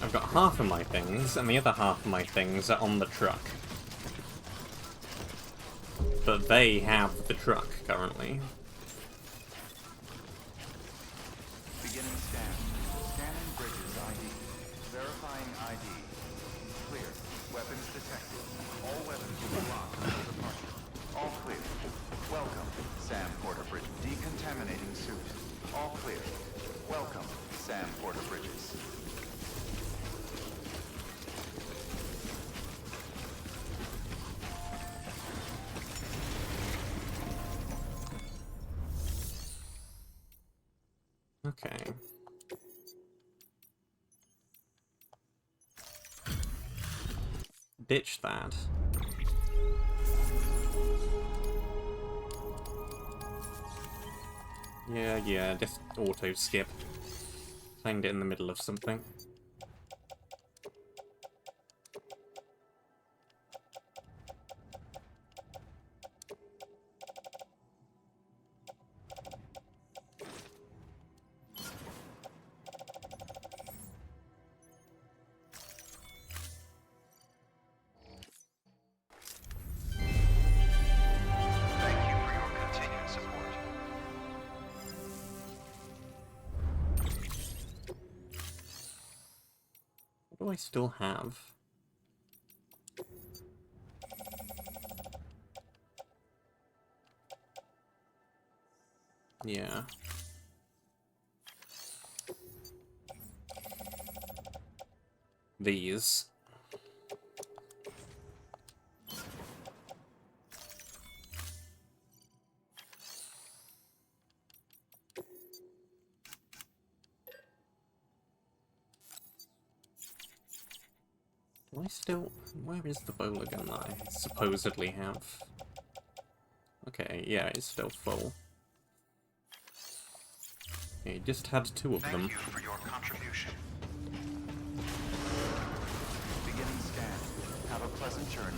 I've got half of my things, and the other half of my things are on the truck. But they have the truck currently. Beginning scan. Scanning bridges ID. Verifying ID. Clear. Weapons detected. All weapons will be locked until departure. All clear. Welcome, Sam Porter Bridge. Decontaminating suit. All clear. Welcome, Sam Porter Bridges. Okay. Ditch that. Yeah, just auto skip. Find it in the middle of something. What do I still have? Yeah. These. Do I still... Where is the bowler gun that I supposedly have? Okay, yeah, it's still full. Okay, just had two of them. Thank you for your contribution. Beginning scan. Have a pleasant journey.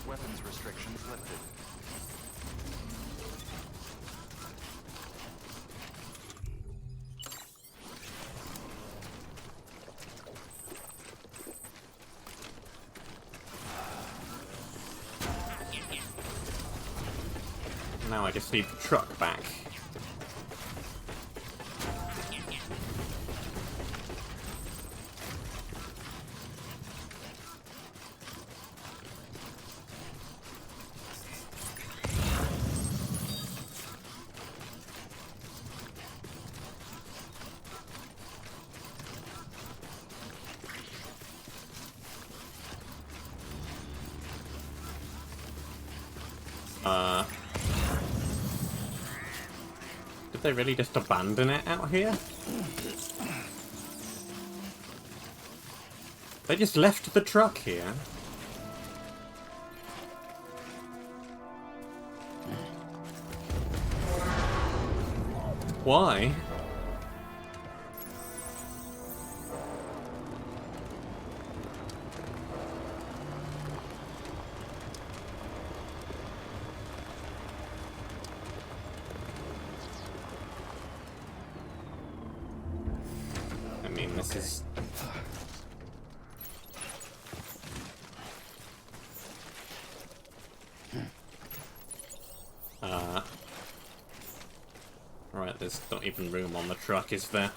Weapons restrictions lifted. Now I just need the truck back. Did they really just abandon it out here? They just left the truck here. Why? I mean, this is... Right, there's not even room on the truck, is there?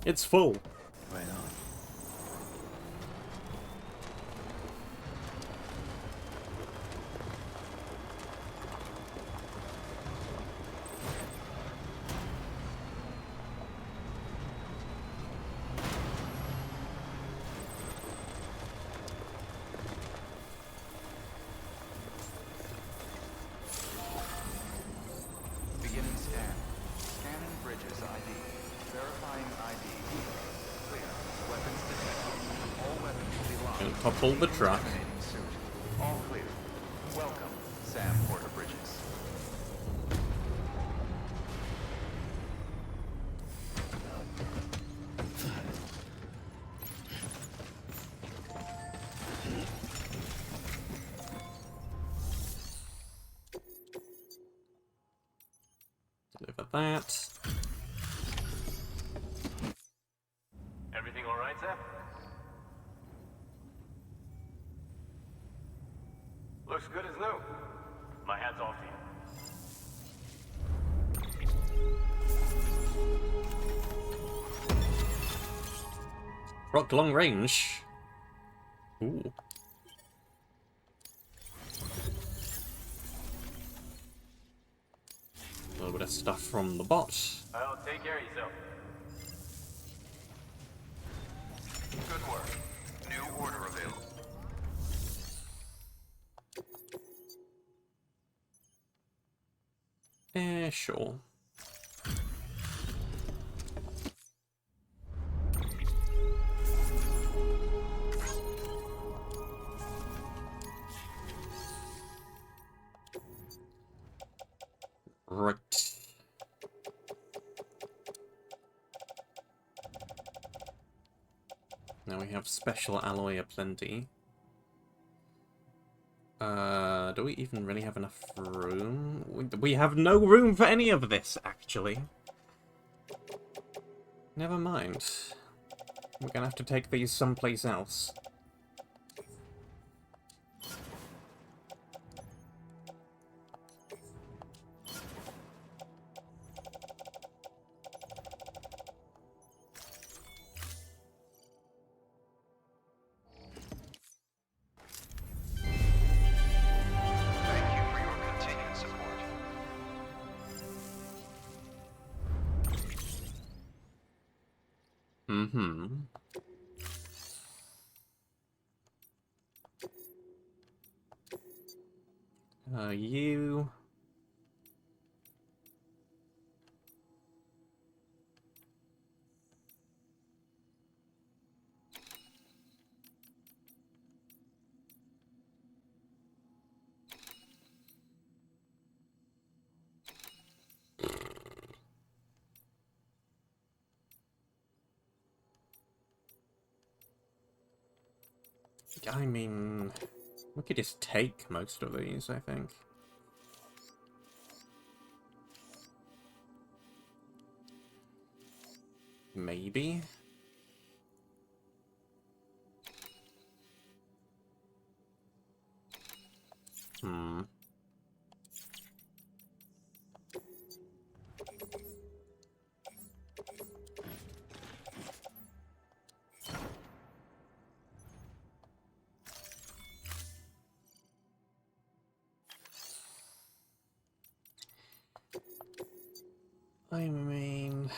It's full. Right on. Don't topple the truck. All clear. Welcome, Sam Porter Bridges. Deliver that. Everything all right, Sam? Looks good as new. My hat's off to you. Rock long range. Ooh. A little bit of stuff from the bot. Well, take care of yourself. Good work. New order available. Sure. Right. Now we have special alloy aplenty. Do we even really have enough room? We have no room for any of this, actually. Never mind. We're gonna have to take these someplace else. Thank you for your continued support. Mm-hmm. You... I mean, we could just take most of these, I think. Maybe? Hmm. I mean...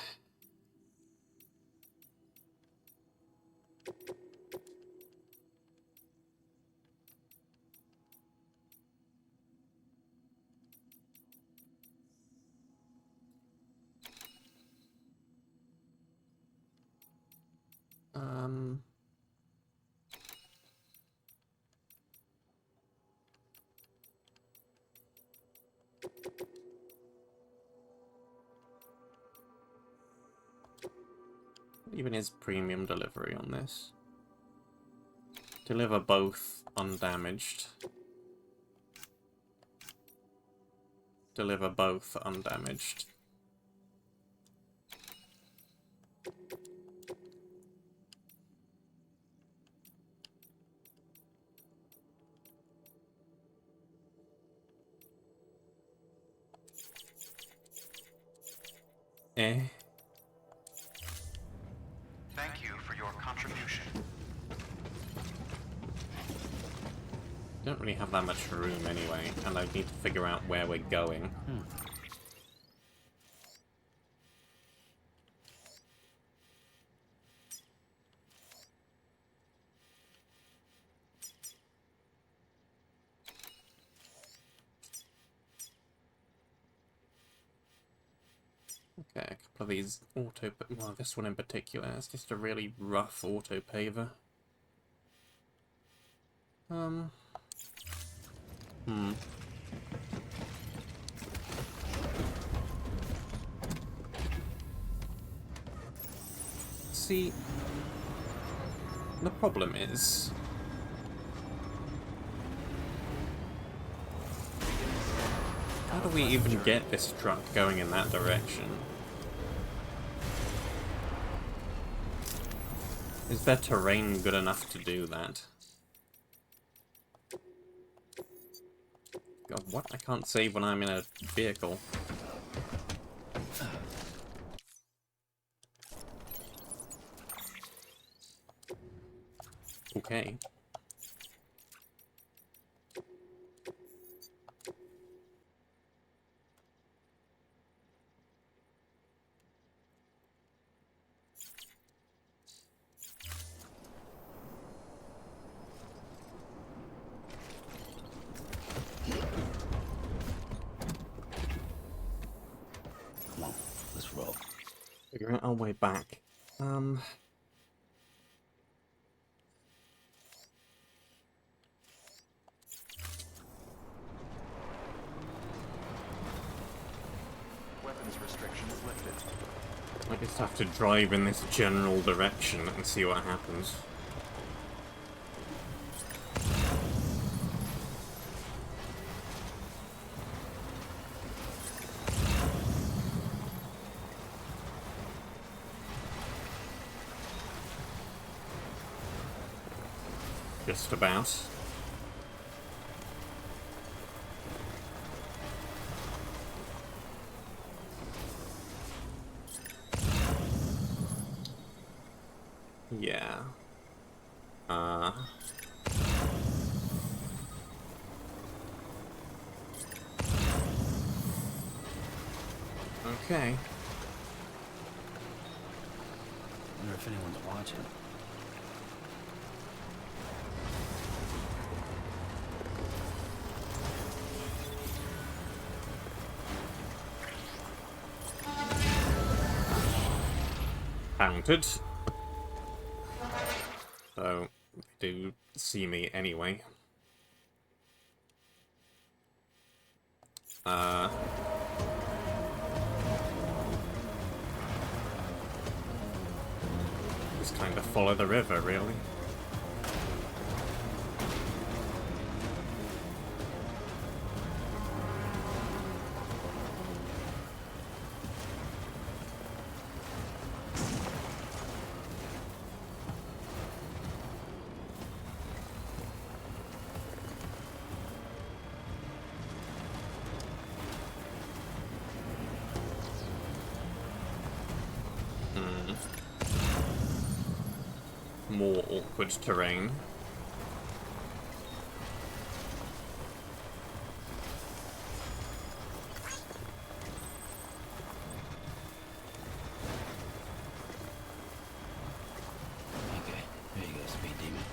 Um... Even is premium delivery on this. Deliver both undamaged. Deliver both undamaged. Eh. Thank you for your contribution. Don't really have that much room anyway, and I need to figure out where we're going. Okay, a couple of these auto... Well, this one in particular is just a really rough auto paver. See, the problem is... how do we even get this truck going in that direction? Is there terrain good enough to do that? God, what? I can't save when I'm in a vehicle. Okay. Come on, let's roll. Figure out our way back. Weapons restrictions lifted. I just have to drive in this general direction and see what happens. Just about. Yeah. Okay. Wonder if anyone's watching. Counted. So, they do see me anyway. Just kind of follow the river, really. More awkward terrain. Okay, here you go, Speed Demon.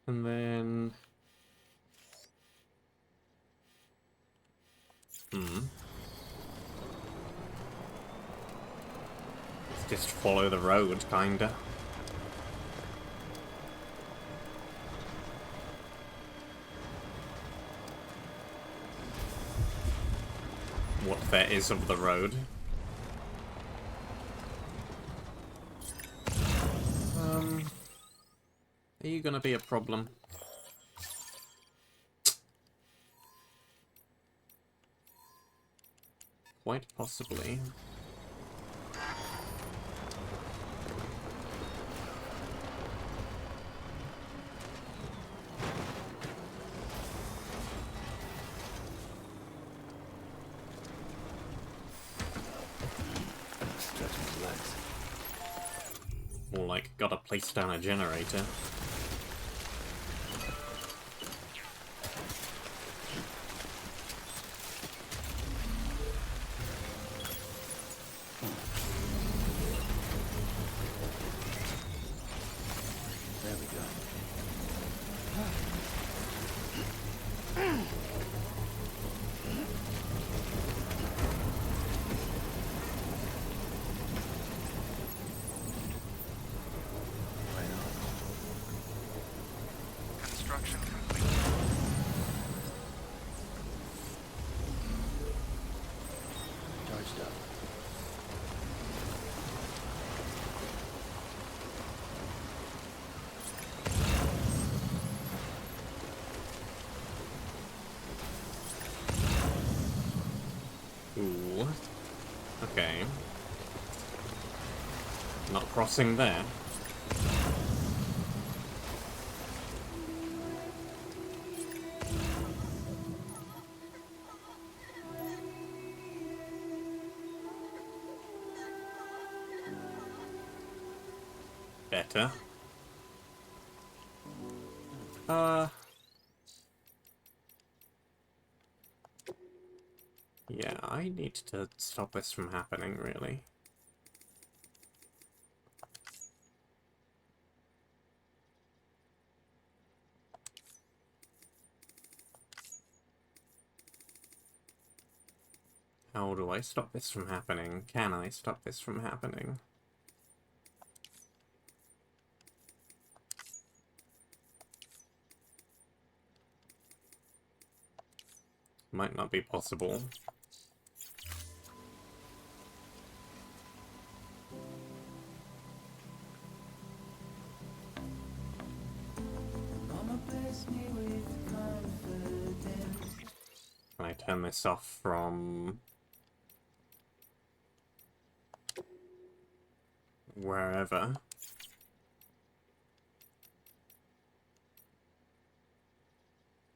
And then... Just follow the road, kinda. What there is of the road. Are you gonna be a problem? Quite possibly. Stretch my legs. More like, gotta place down a generator. There we go. Not crossing there. Better. Yeah, I need to stop this from happening, really. How do I stop this from happening? Can I stop this from happening? Might not be possible. Can I turn this off from wherever?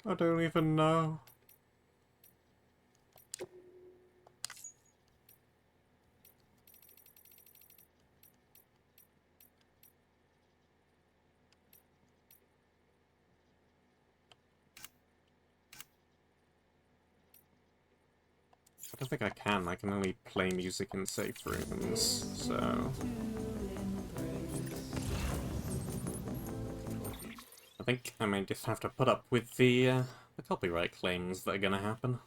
I don't even know. I don't think I can. I can only play music in safe rooms, so... I think I may just have to put up with the copyright claims that are gonna happen.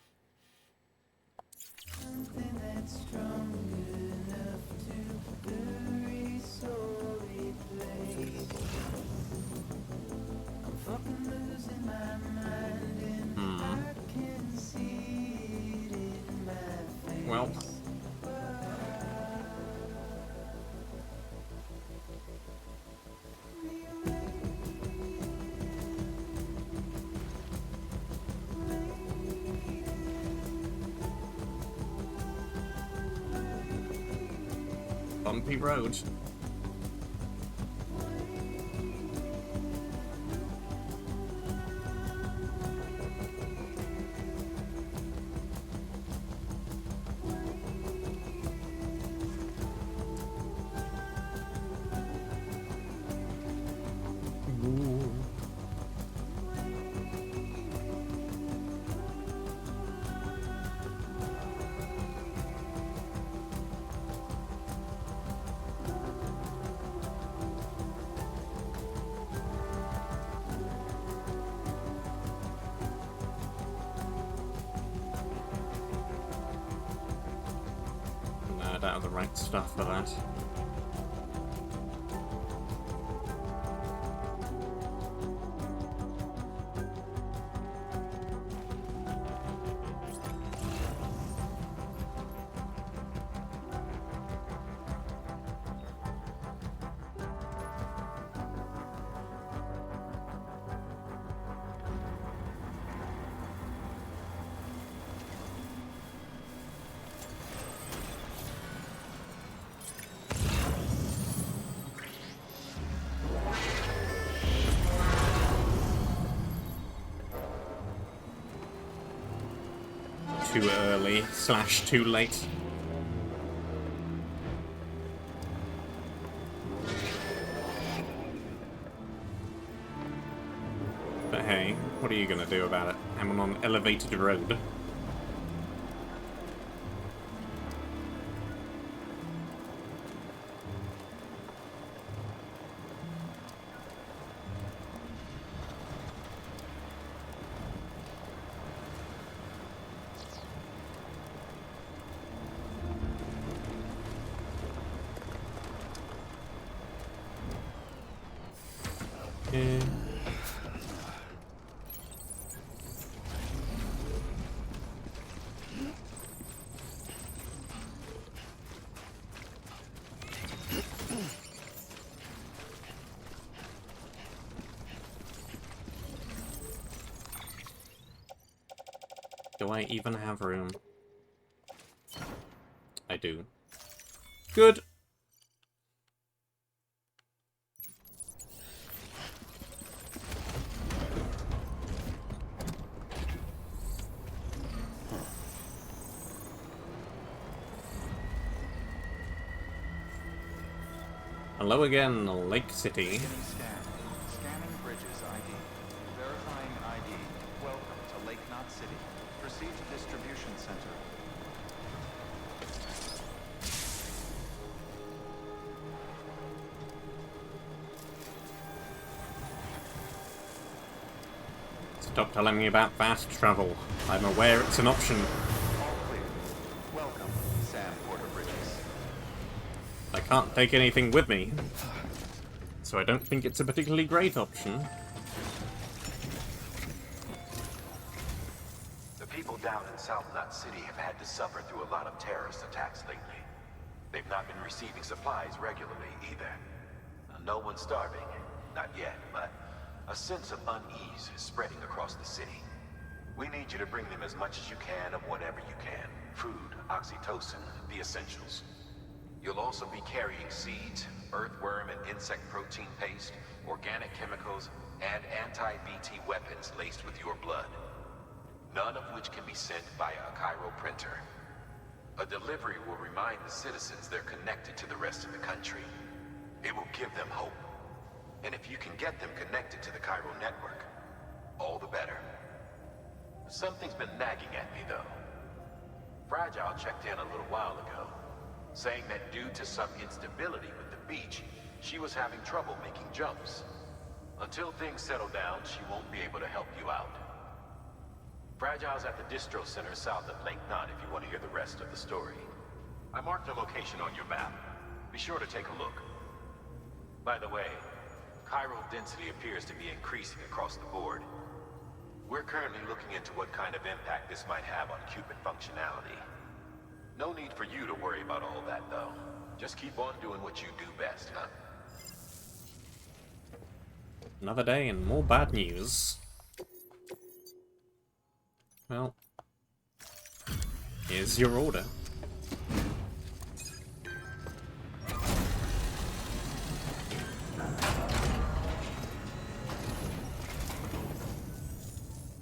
Well... bumpy road. No, I don't have the right stuff for that. Too early / too late. But hey, what are you gonna do about it? I'm on an elevated road. Do I even have room? I do. Good. Hello again, Lake City. Beginning scan. Scanning bridges ID. Verifying ID. Welcome to Lake Knot City. Proceed to distribution center. Stop telling me about fast travel. I'm aware it's an option. All clear. Welcome, Sam Porter Bridges. I can't take anything with me, so I don't think it's a particularly great option. The people down in South Knot City have had to suffer through a lot of terrorist attacks lately. They've not been receiving supplies regularly either. No one's starving, not yet, but a sense of unease is spreading across the city. We need you to bring them as much as you can of whatever you can. Food, oxytocin, the essentials. You'll also be carrying seeds, earthworm and insect protein paste, organic chemicals, and anti-BT weapons laced with your blood. None of which can be sent via a Cairo printer. A delivery will remind the citizens they're connected to the rest of the country. It will give them hope. And if you can get them connected to the Cairo network, all the better. Something's been nagging at me, though. Fragile checked in a little while ago, saying that due to some instability with the beach, she was having trouble making jumps. Until things settle down, she won't be able to help you out. Fragile's at the distro center south of Lake Knot if you want to hear the rest of the story. I marked the location on your map. Be sure to take a look. By the way, Chiral density appears to be increasing across the board. We're currently looking into what kind of impact this might have on Cupid functionality. No need for you to worry about all that, though. Just keep on doing what you do best, huh? Another day and more bad news. Well, here's your order.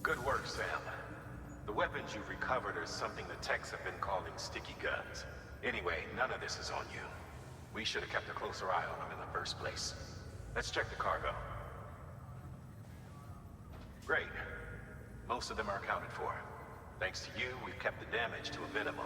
Good work, Sam. The weapons you've recovered are something the techs have been calling sticky guns. Anyway, none of this is on you. We should have kept a closer eye on them in the first place. Let's check the cargo. Great. Most of them are accounted for. Thanks to you, we've kept the damage to a minimum.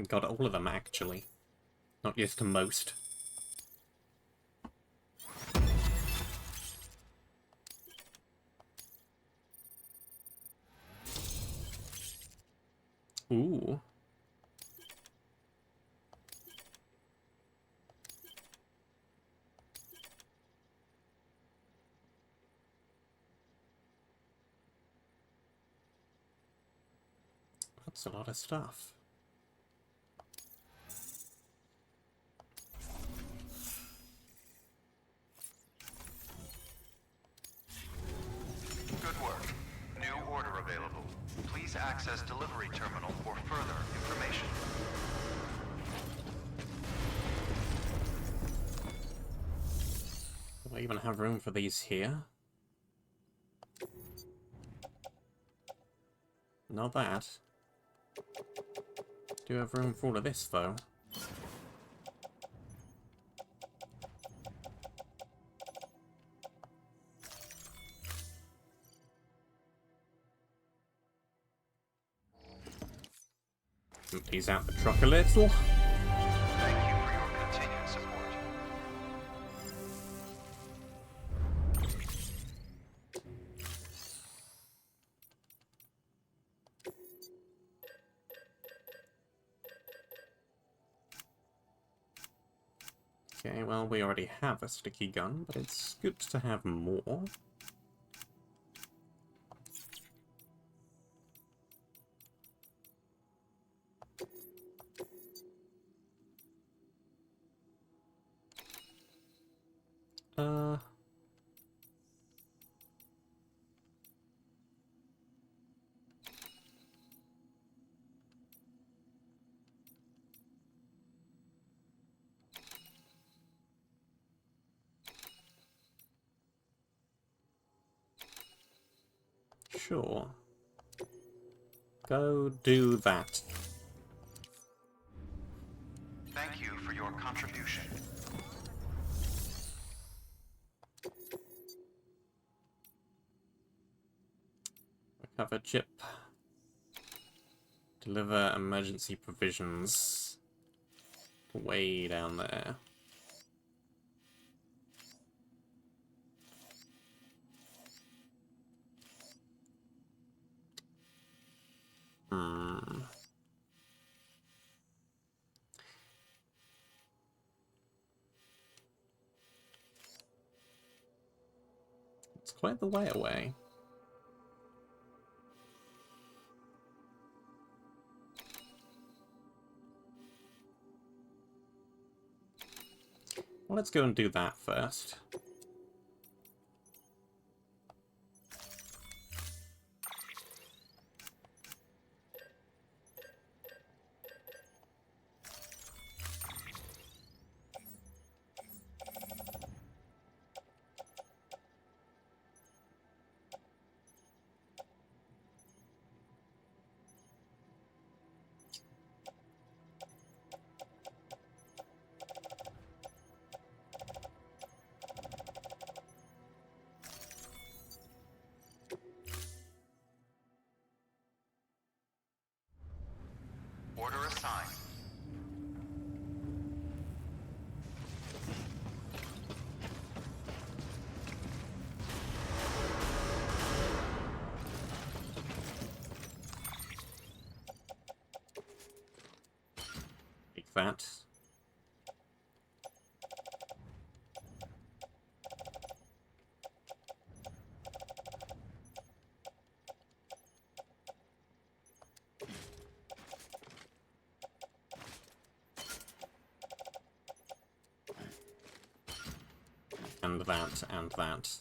Got all of them, actually. Not just most. Ooh. That's a lot of stuff. Good work. New order available. Please access delivery terminal for further information. Do I even have room for these here? Not that. Do have room for all of this, though. Empties out the truck a little. Thank you for your continued support. Okay, well, we already have a sticky gun, but it's good to have more. Sure. Go do that. Thank you for your contribution. Recover chip. Deliver emergency provisions. Way down there. It's quite the way away. Well, let's go and do that first. Order assigned. Take that. And that, and that.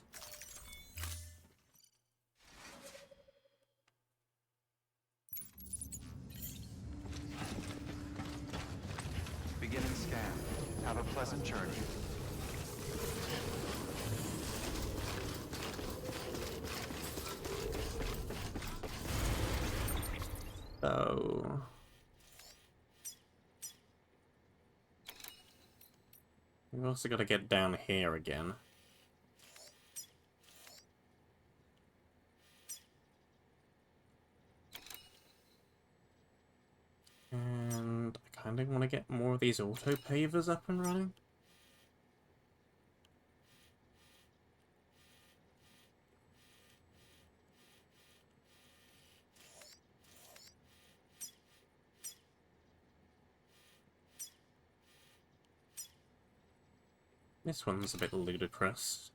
Beginning scan. Have a pleasant journey. So... we've also got to get down here again. And I kind of want to get more of these auto pavers up and running. This one's a bit ludicrous.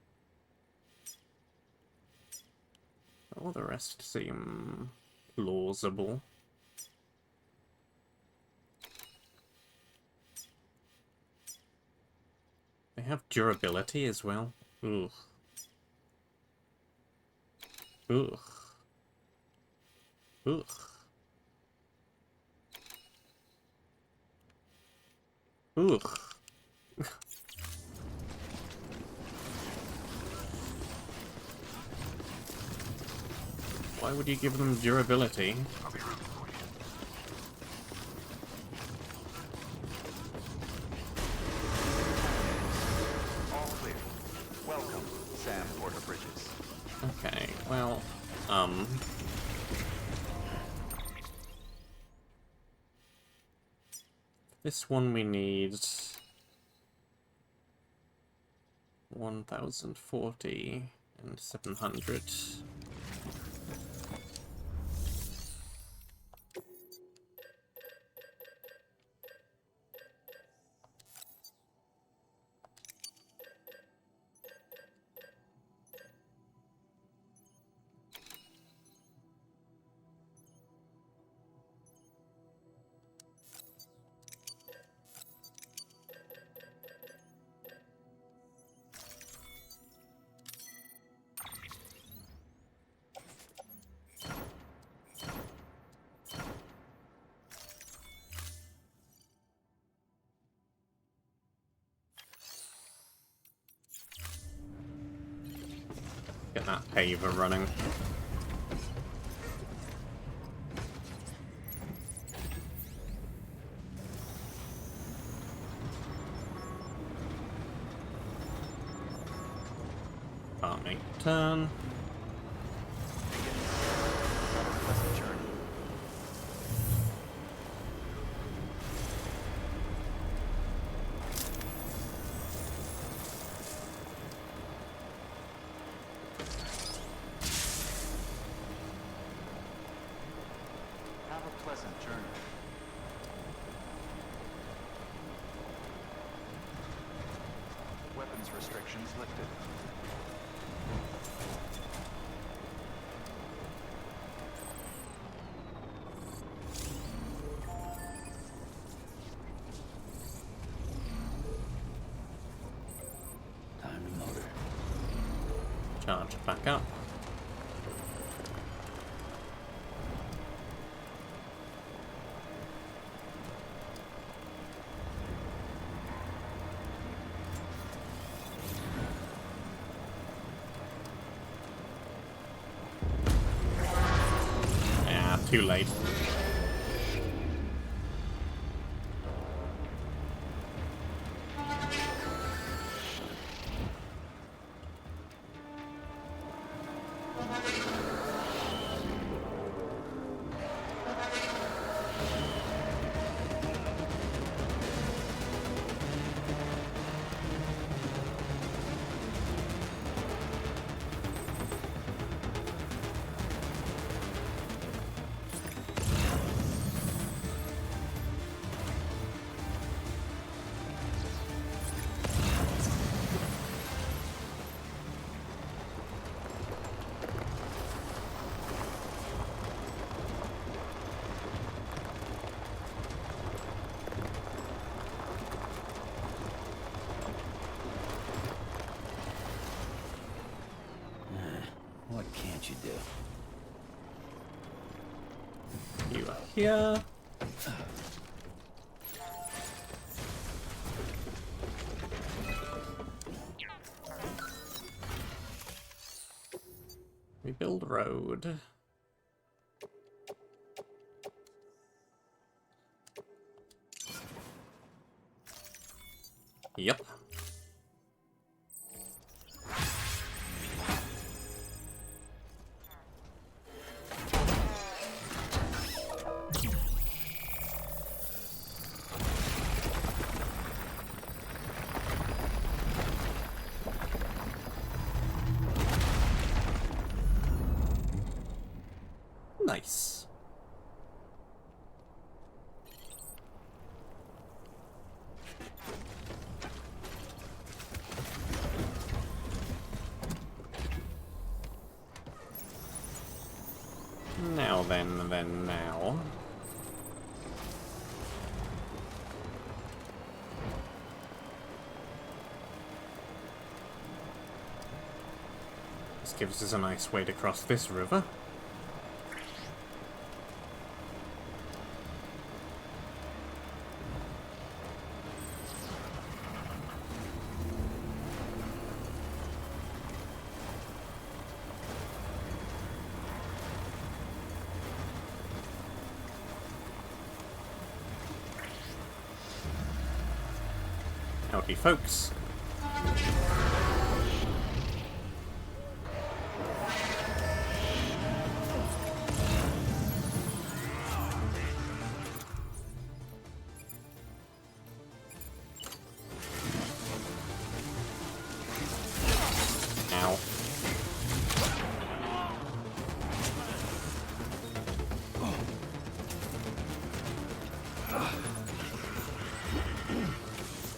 All the rest seem plausible. They have durability as well. Ugh. Ugh. Ugh. Ugh. Why would you give them durability? All clear. Welcome, Sam Porter Bridges. Okay, well, this one we need 1040 and 700. Get that paver running. Can't make the turn. Pleasant journey. Have a pleasant journey. Weapons restrictions lifted. Time to motor. Charge back up. Yeah, too late. What can't you do? You are here. Rebuild road. Yep. Nice. Now then now. This gives us a nice way to cross this river. Howdy, folks. Ow.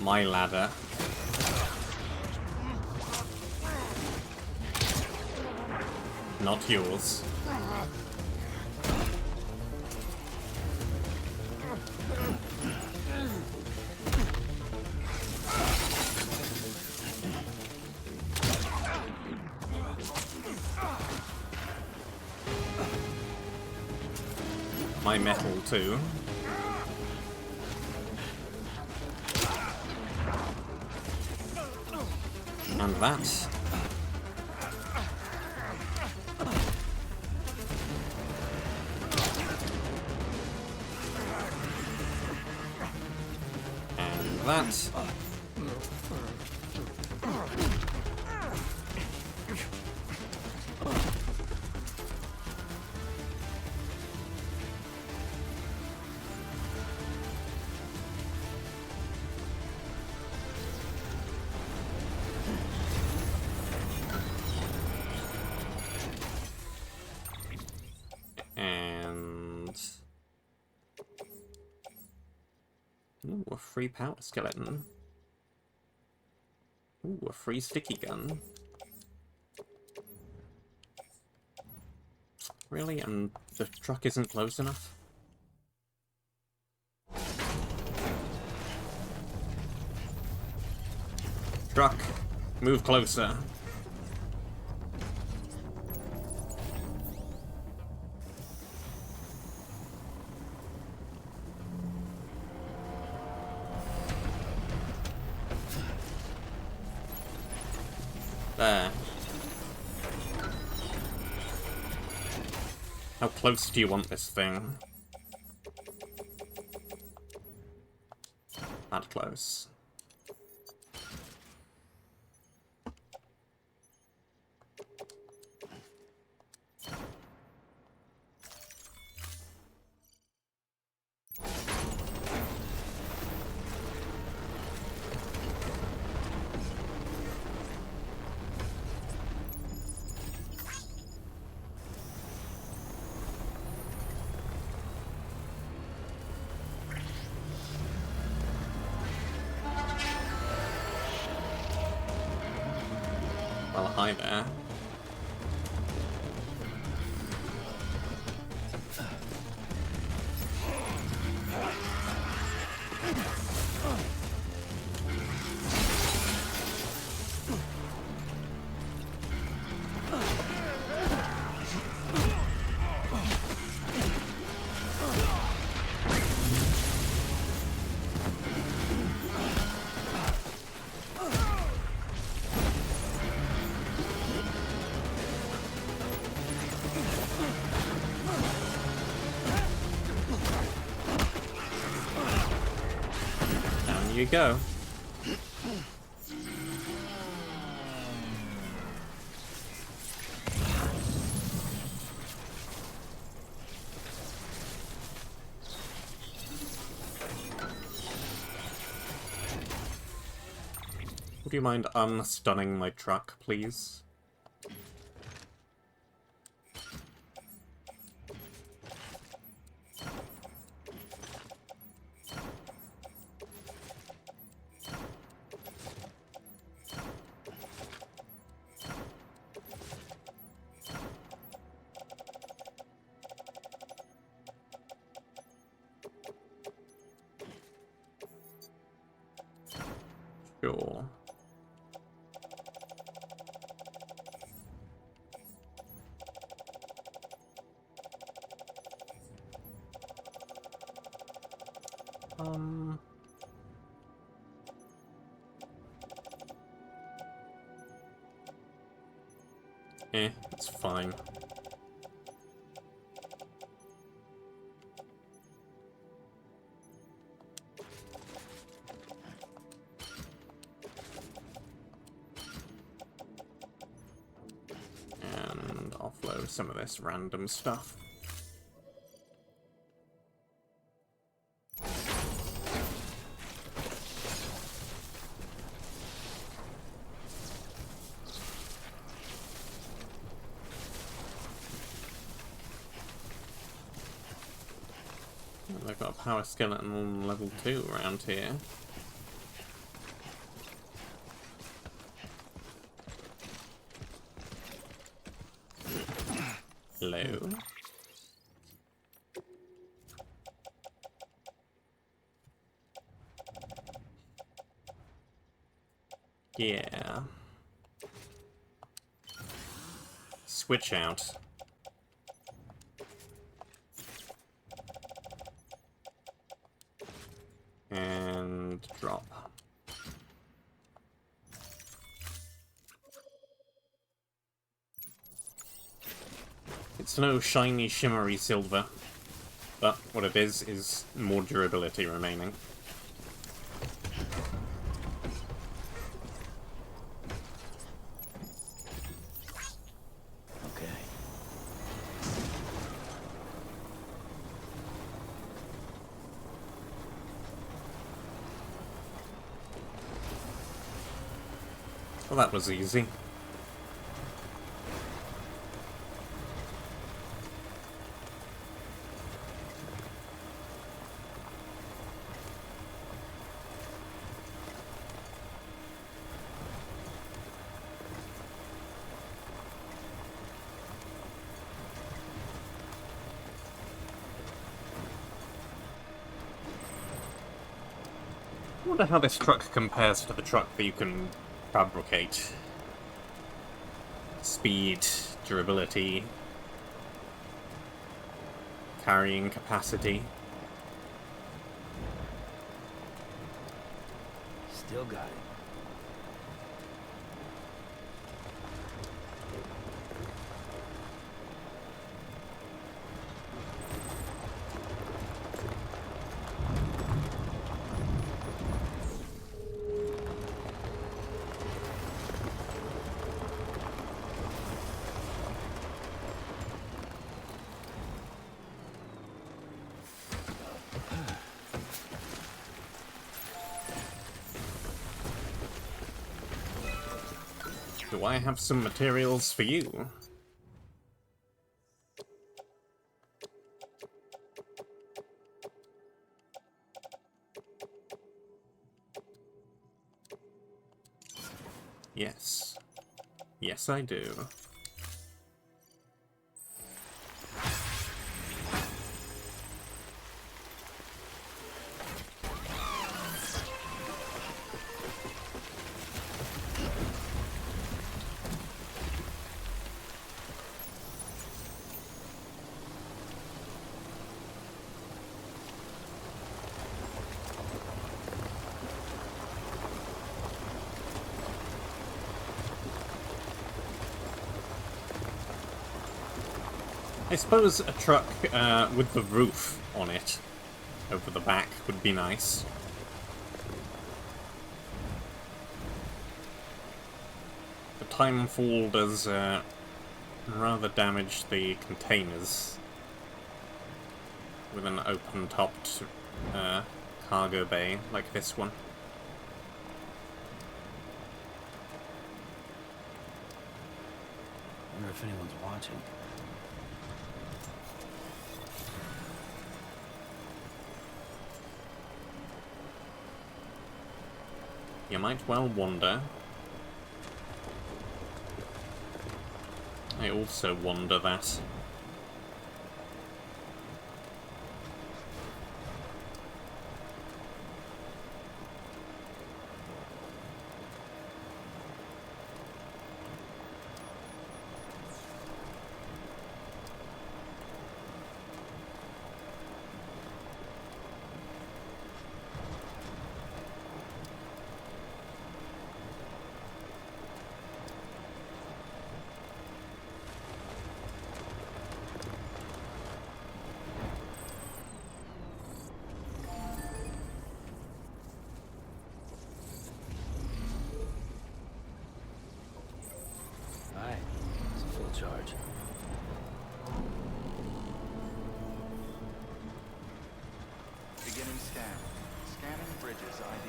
My ladder. Not yours. My metal too. And that. And that. Ooh, a free powder skeleton. Ooh, a free sticky gun. Really? And the truck isn't close enough? Truck, move closer. There. How close do you want this thing? That close. Well, hi there. Down you go. Would you mind unstunning my truck, please? Sure. It's fine. And offload some of this random stuff. They've got a power skeleton on level 2 around here. Hello. Yeah. Switch out. And drop. It's no shiny, shimmery silver, but what it is more durability remaining. Okay. Well, that was easy. I wonder how this truck compares to the truck that you can fabricate. Speed, durability, carrying capacity. Still got it. Do I have some materials for you? Yes. Yes, I do. I suppose a truck with the roof on it over the back would be nice. The timefall does rather damage the containers with an open-topped cargo bay like this one. I wonder if anyone's watching. You might well wonder. I also wonder that. Charge. Beginning scan. Scanning bridges ID.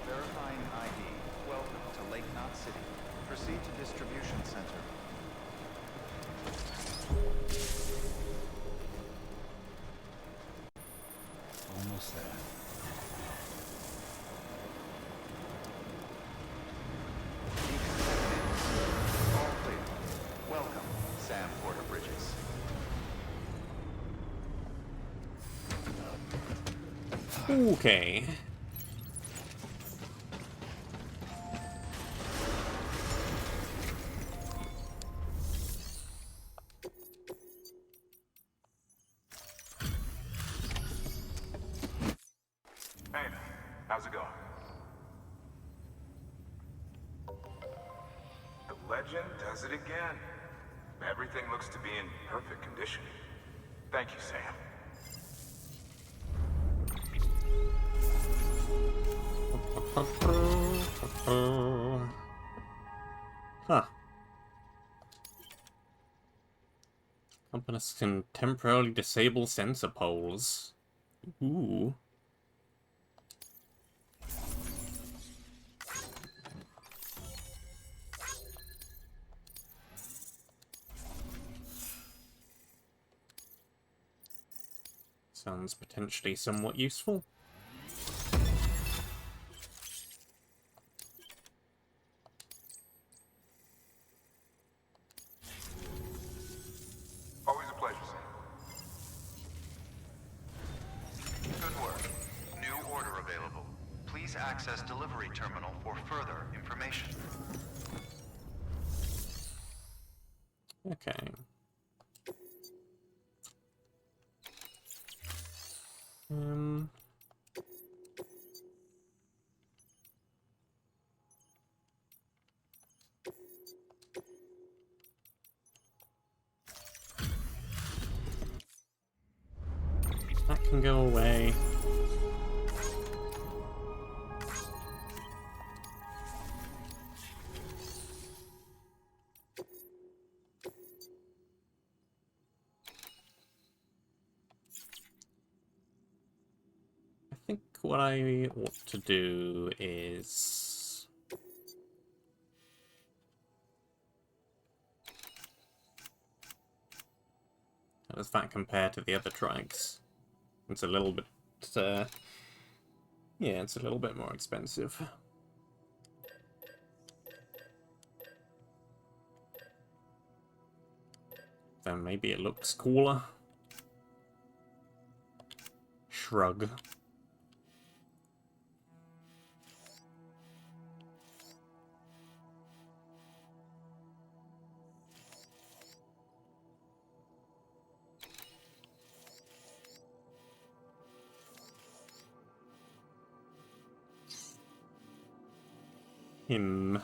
Verifying ID. Welcome to Lake Knot City. Proceed to distribution center. Almost there. All clear. Welcome, Sam Porter Bridges. Okay. Hey, how's it going? The legend does it again. Everything looks to be in perfect condition. Thank you, Sam. Huh. Companies can temporarily disable sensor poles. Ooh. Sounds potentially somewhat useful. Always a pleasure, Sam. Good work. New order available. Please Please access delivery terminal for further information. Okay. That can go away. I think what I ought to do is... How does that compare to the other trikes? It's a little bit... yeah, it's a little bit more expensive. Then maybe it looks cooler. Shrug. Him.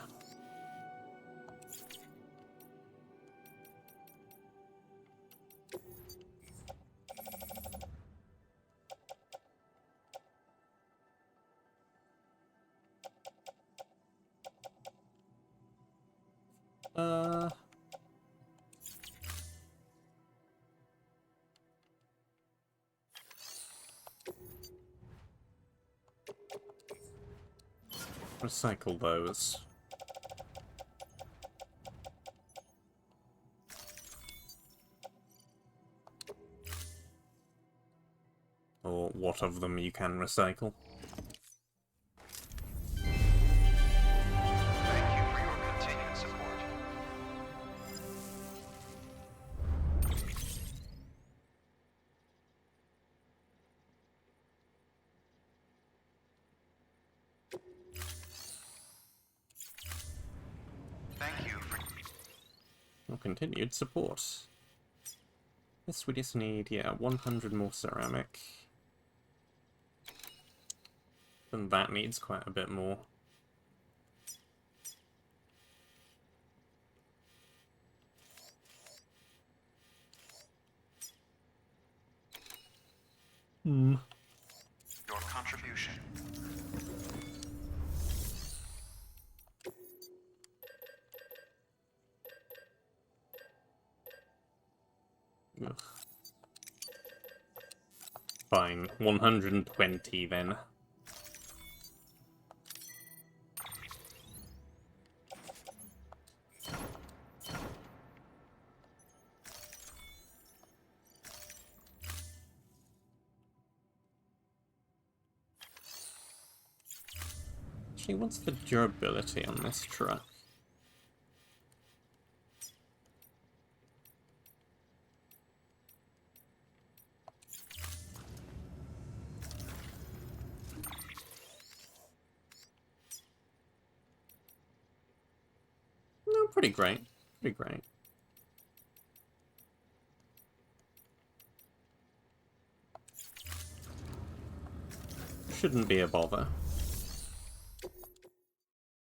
Recycle those. Or what of them you can recycle. Thank you for your continued support. Thank you for Or continued support. Yes, we just need, yeah, 100 more ceramic. And that needs quite a bit more. your contribution. Ugh. Fine, 120 then. Actually, what's the durability on this truck? No, pretty great. Pretty great. Shouldn't be a bother.